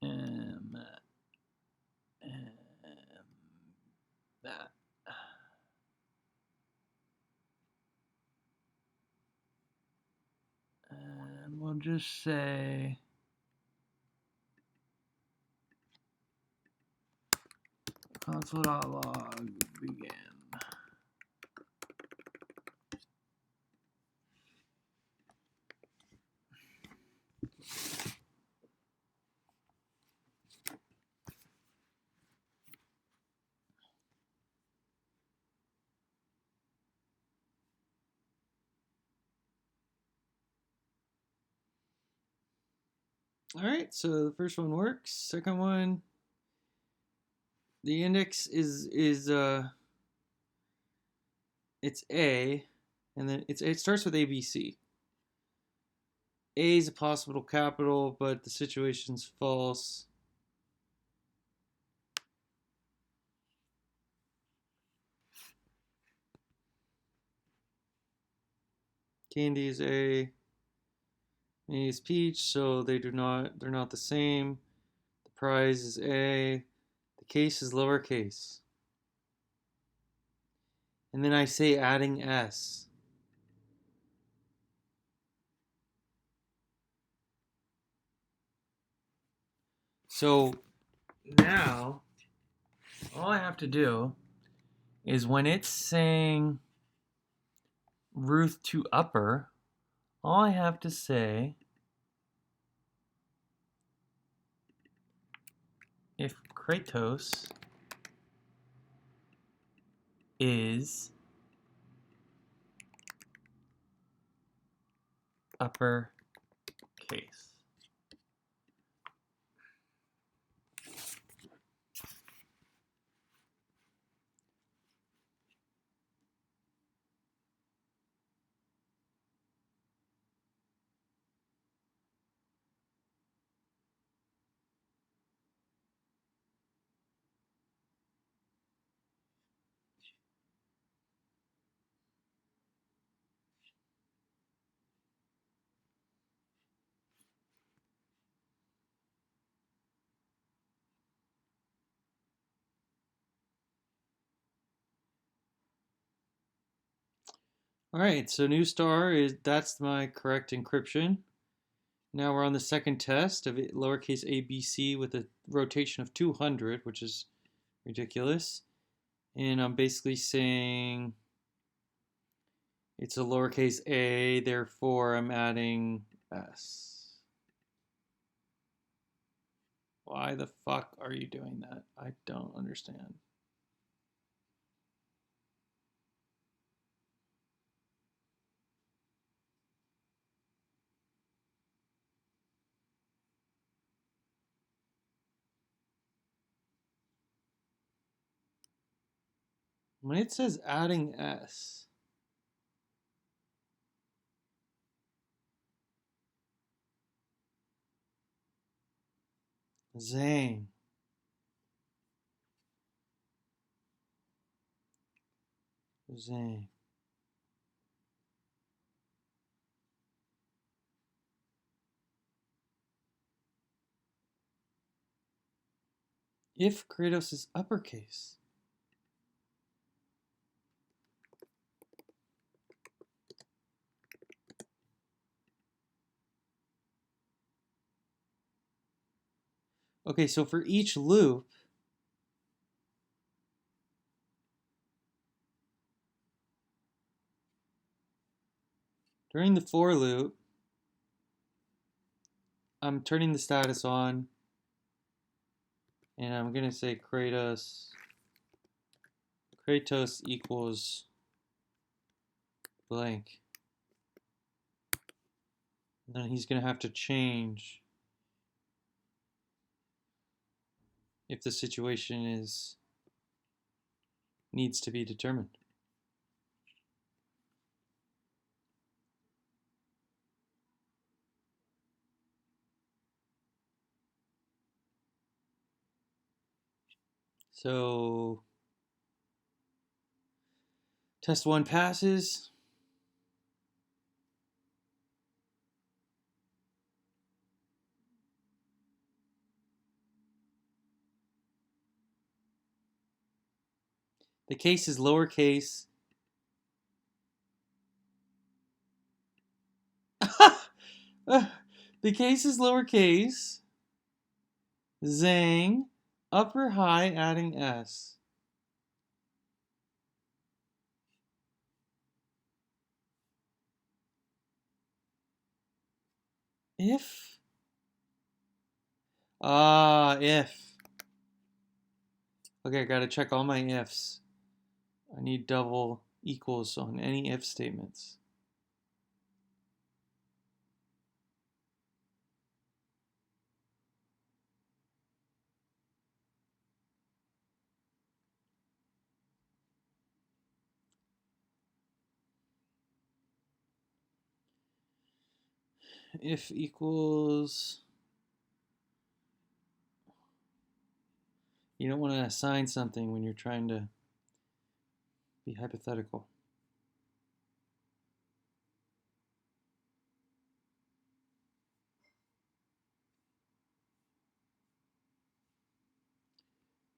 And that. And that. And we'll just say console.log begin. All right, so the first one works. Second one, the index is it's A, and then it starts with ABC. A is a possible capital, but the situation's false. Candy is A. A is peach, so they're not the same. The prize is A. The case is lowercase. And then I say adding S. So now all I have to do is when it's saying Ruth to upper, all I have to say if Kratos is upper case. All right, so new star that's my correct encryption. Now we're on the second test of lowercase abc with a rotation of 200, which is ridiculous. And I'm basically saying it's a lowercase a, therefore I'm adding s. Why the fuck are you doing that? I don't understand. When it says adding s, Zane. Zane. If Kratos is uppercase. Okay, so for each loop, during the for loop, I'm turning the status on, and I'm going to say Kratos equals blank. And then he's going to have to change if the situation needs to be determined. So test 1 passes. The case is lowercase. The case is lowercase. Zang. Upper high adding S. If. If. Okay, I gotta check all my ifs. I need double equals on any if statements. If equals. You don't want to assign something when you're trying to be hypothetical.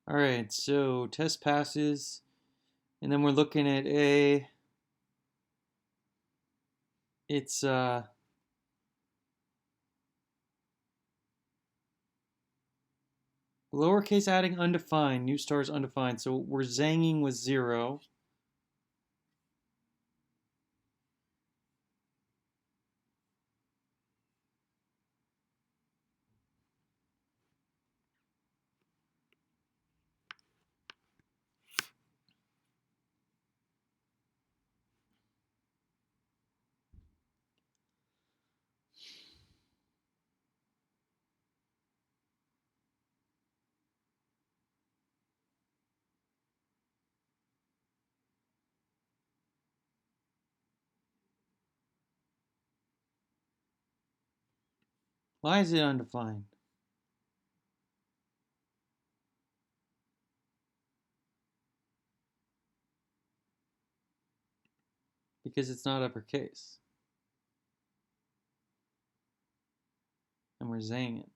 All right, so test passes, and then we're looking at A. It's lowercase adding undefined, new stars undefined. So we're zanging with 0. Why is it undefined? Because it's not uppercase. And we're zanging.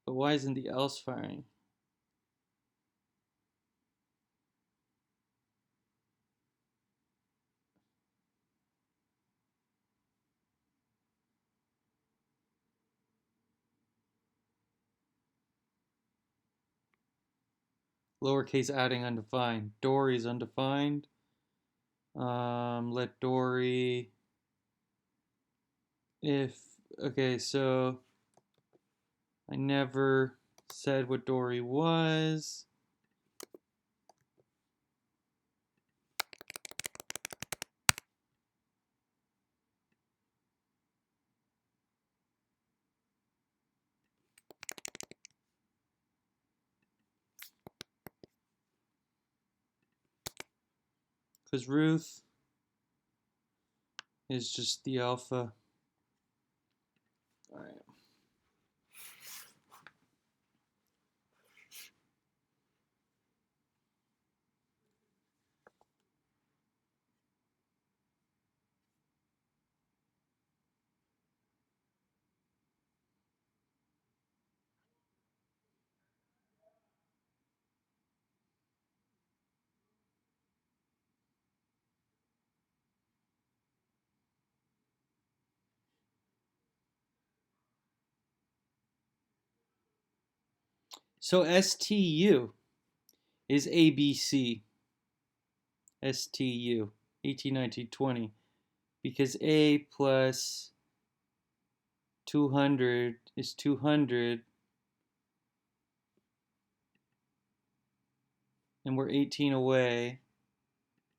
But why isn't the else firing? Lowercase adding undefined. Dory is undefined. Let Dory. If. Okay, so I never said what Dory was. Because Ruth is just the alpha. All right. So STU is ABC. STU, 18, 19, 20. Because A plus 200 is 200. and we're 18 away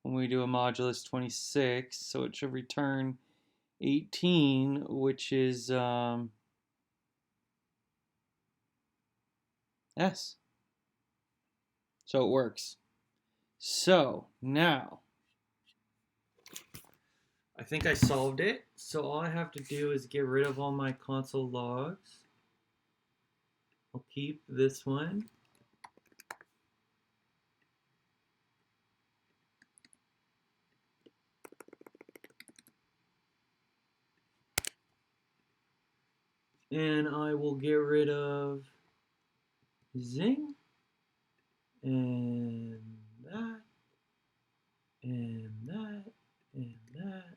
when we do a modulus 26, so it should return 18, which is S. So it works. So now, I think I solved it. So all I have to do is get rid of all my console logs. I'll keep this one. And I will get rid of zing and that and that and that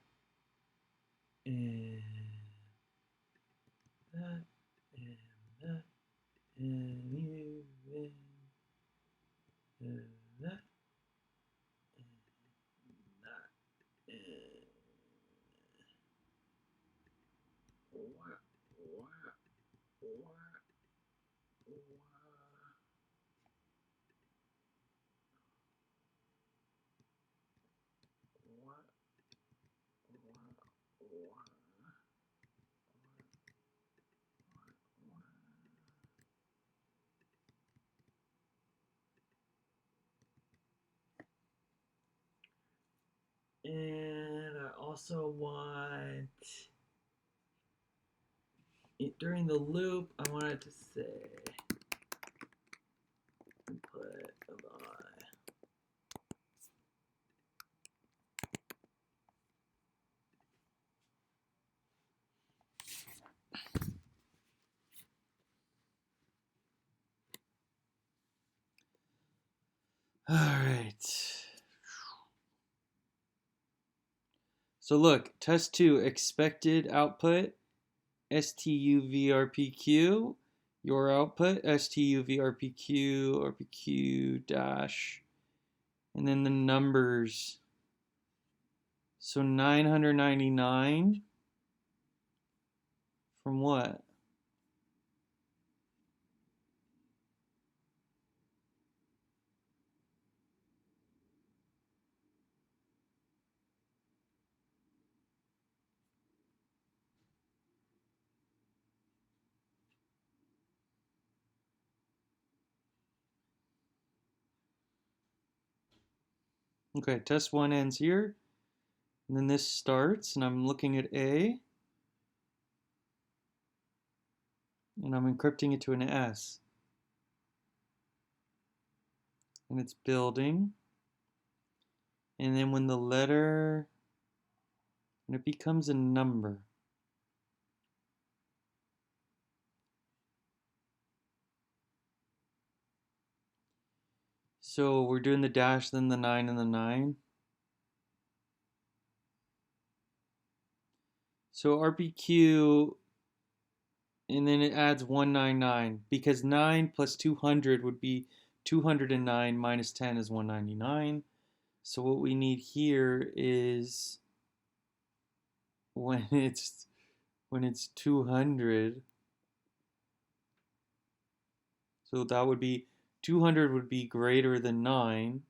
and that and that and even that and that and what and I also want it during the loop. I want it to say input of I. All right. So look, test 2, expected output, STUVRPQ, your output, STUVRPQ, RPQ dash, and then the numbers. So 999 from what? Okay, test 1 ends here, and then this starts, and I'm looking at A, and I'm encrypting it to an S. And it's building. And then when it becomes a number. So we're doing the dash, then the 9 and the 9. So RPQ, and then it adds 199, because 9 plus 200 would be 209 minus 10 is 199. So what we need here is when it's 200, so that would be 200 would be greater than 9.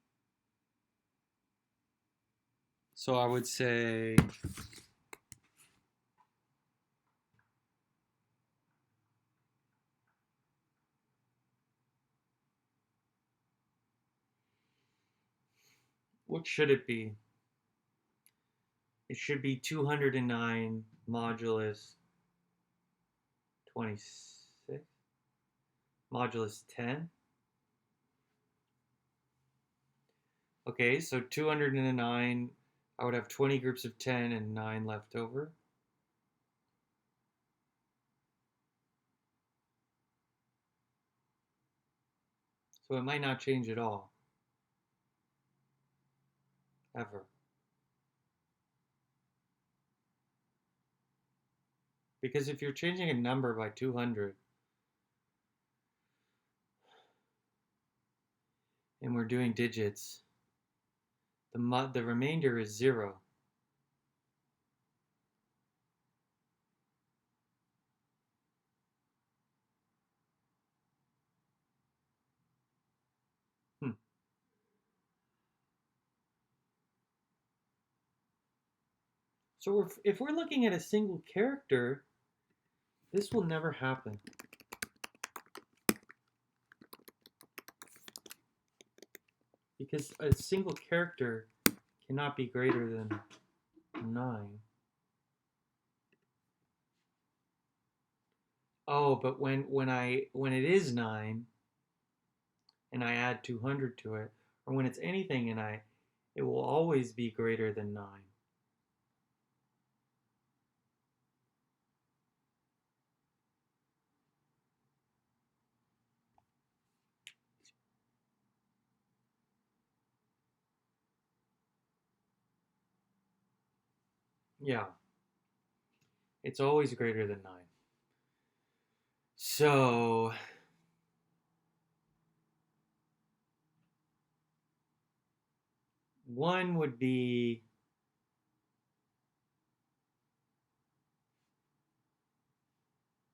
So I would say what should it be? It should be 209 modulus 26, modulus 10. Okay, so 209, I would have 20 groups of 10 and 9 left over. So it might not change at all, ever. Because if you're changing a number by 200, and we're doing digits, the remainder is 0. Hmm. So if we're looking at a single character, this will never happen. Because a single character cannot be greater than 9. Oh, but when it is 9 and I add 200 to it, or when it's anything and it will always be greater than 9. Yeah, it's always greater than 9. So 1 would be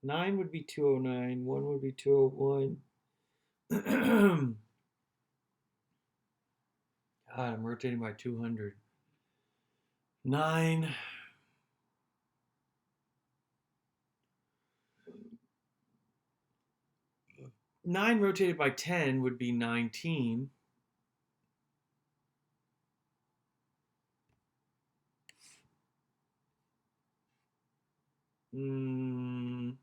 9 would be 209, 1 would be 201. God, I'm rotating by 200. 9 9 rotated by 10 would be 19. I'm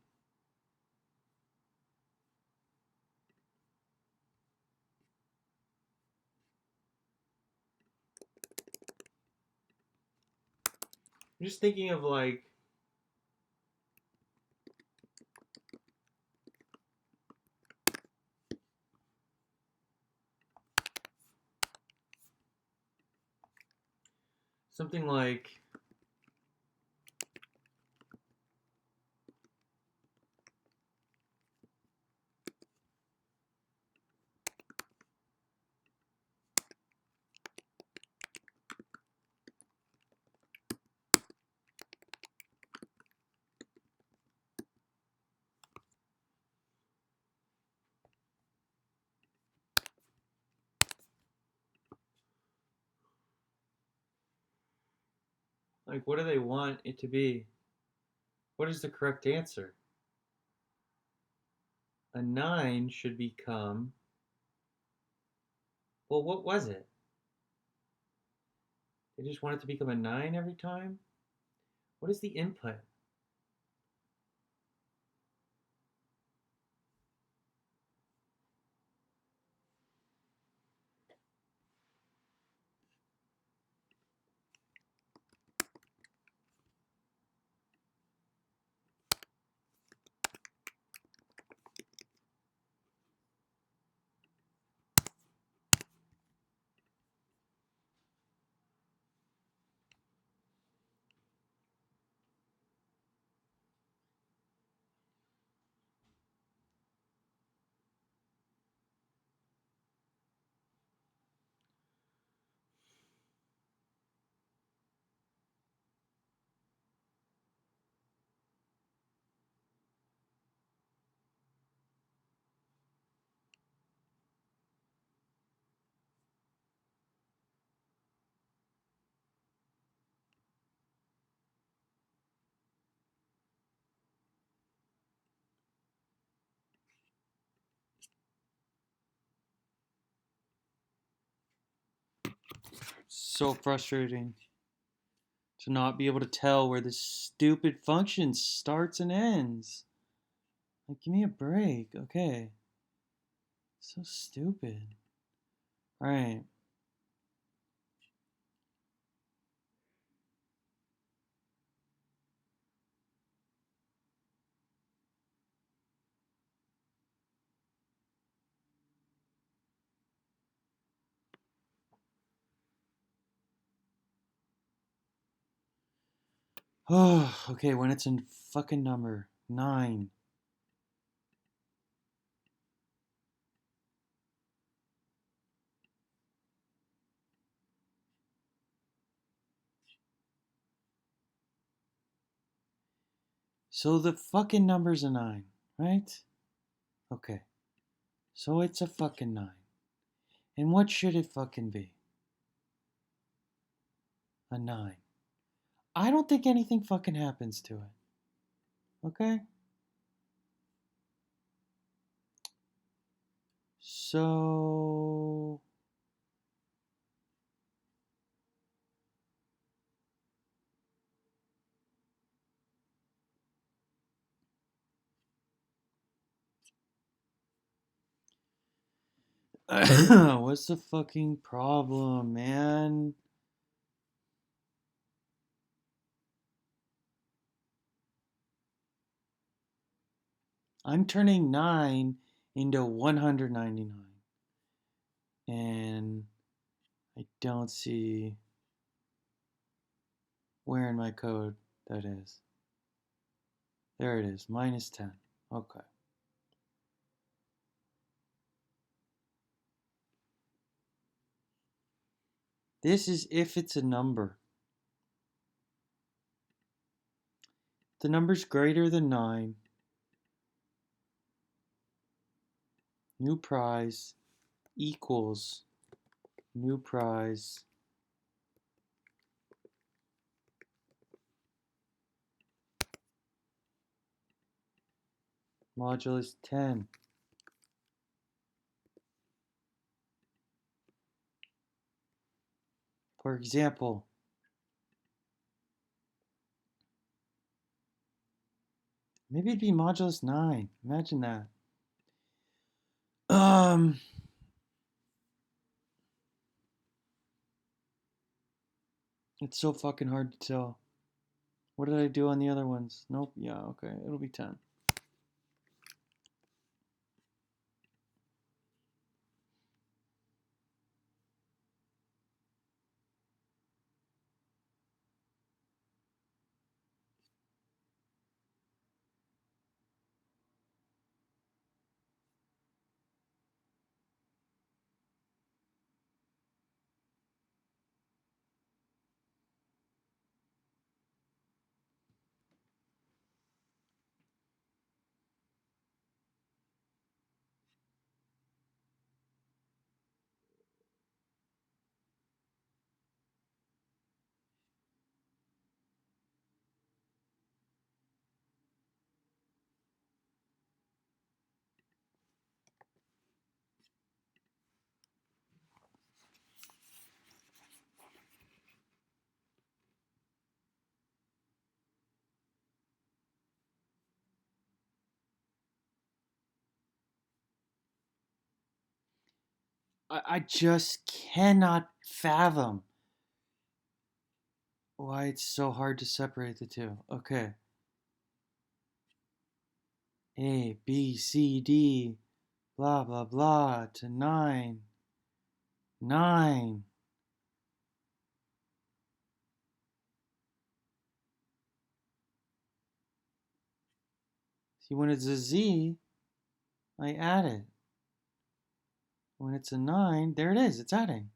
just thinking of like something like what do they want it to be? What is the correct answer? A 9 should become, well, what was it? They just want it to become a 9 every time? What is the input? So frustrating to not be able to tell where this stupid function starts and ends. Like, give me a break, okay? So stupid. All right. Oh, okay, when it's in fucking number 9. So the fucking number's a 9, right? Okay. So it's a fucking 9. And what should it fucking be? A 9. I don't think anything fucking happens to it. Okay? So... what's the fucking problem, man? I'm turning 9 into 199. And I don't see where in my code that is. There it is, -10. Okay. This is if it's a number. The number's greater than 9. New prize equals new prize modulus 10. For example, maybe it'd be modulus 9. Imagine that. It's so fucking hard to tell. What did I do on the other ones? Nope. Yeah, okay. It'll be 10. I just cannot fathom why it's so hard to separate the two. Okay. A, B, C, D, blah, blah, blah, to 9. 9. See, when it's a Z, I add it. When it's a 9, there it is, it's adding.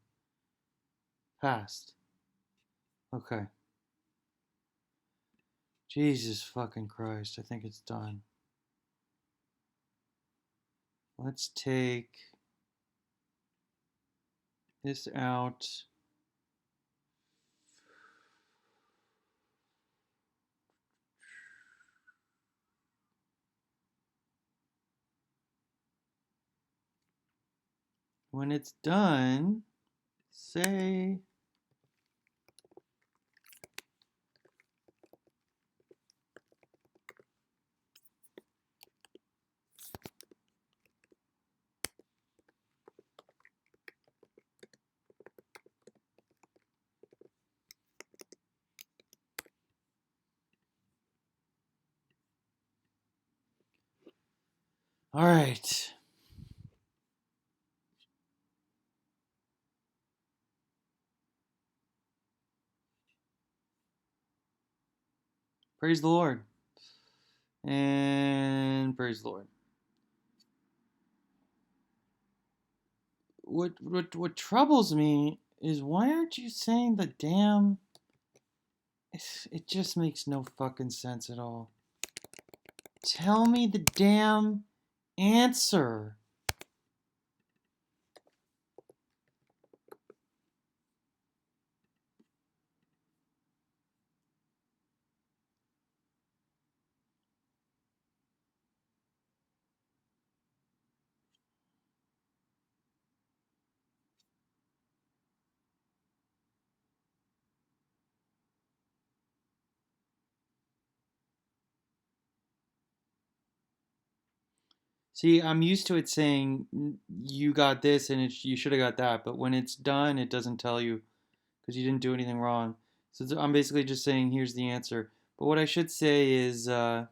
Passed. Okay. Jesus fucking Christ, I think it's done. Let's take this out. When it's done, say all right. Praise the Lord. And praise the Lord. What troubles me is why aren't you saying the damn... It just makes no fucking sense at all. Tell me the damn answer. See, I'm used to it saying you got this and you should have got that, but when it's done, it doesn't tell you because you didn't do anything wrong. So I'm basically just saying here's the answer. But what I should say is, you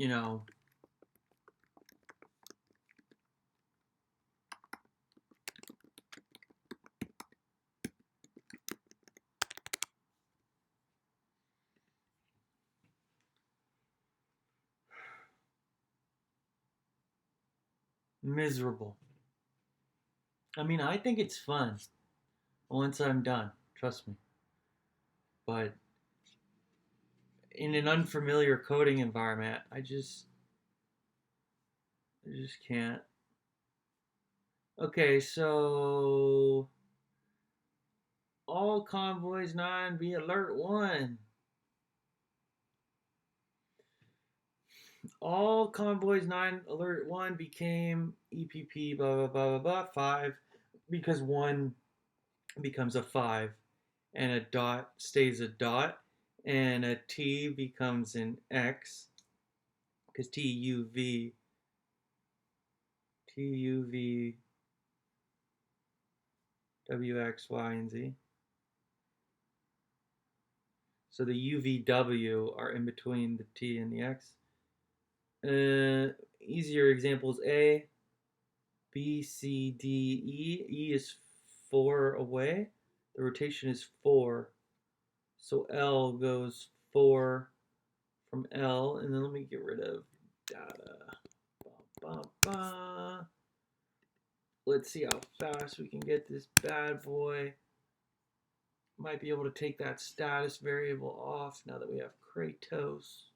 know, miserable. I mean, I think it's fun once I'm done. Trust me. But in an unfamiliar coding environment, I just can't. Okay, so all convoys 9 be alert 1. All convoys 9 alert 1 became EPP blah blah blah blah blah 5 because 1 becomes a 5 and a dot stays a dot and a T becomes an X because TUV WX Y and Z. So the UVW are in between the T and the X. Easier examples A, B, C, D, E. E is 4 away. The rotation is 4. So L goes 4 from L. And then let me get rid of data. Bah, bah, bah. Let's see how fast we can get this bad boy. Might be able to take that status variable off now that we have Kratos.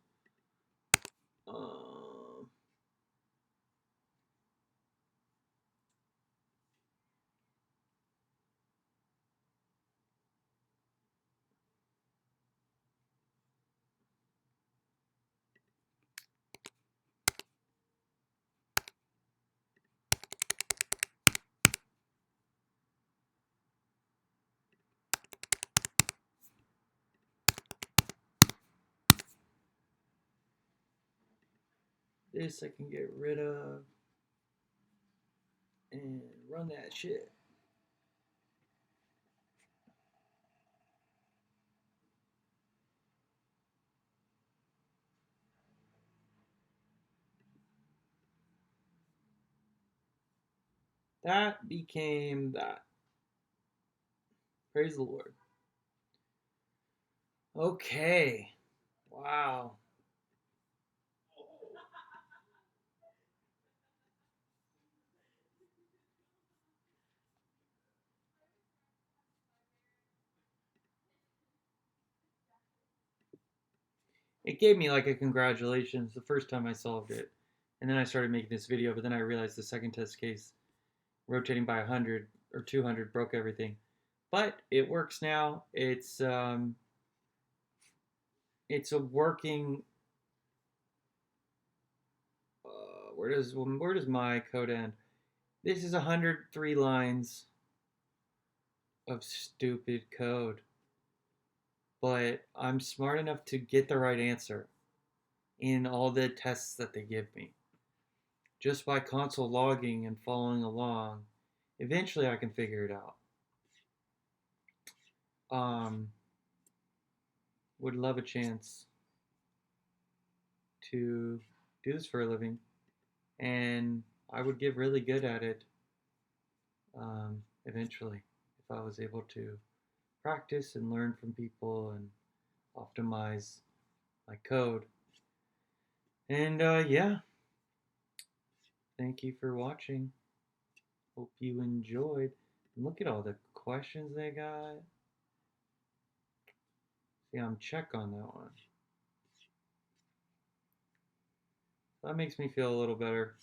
This I can get rid of and run that shit. That became that. Praise the Lord. Okay. Wow. It gave me like a congratulations the first time I solved it. And then I started making this video, but then I realized the second test case, rotating by 100 or 200, broke everything. But it works now. It's a working. Where does my code end? This is 103 lines of stupid code, but I'm smart enough to get the right answer in all the tests that they give me. Just by console logging and following along, eventually I can figure it out. Would love a chance to do this for a living, and I would get really good at it eventually if I was able to practice and learn from people and optimize my code. And yeah, thank you for watching. Hope you enjoyed. And look at all the questions they got. See, I'm check on that one. That makes me feel a little better.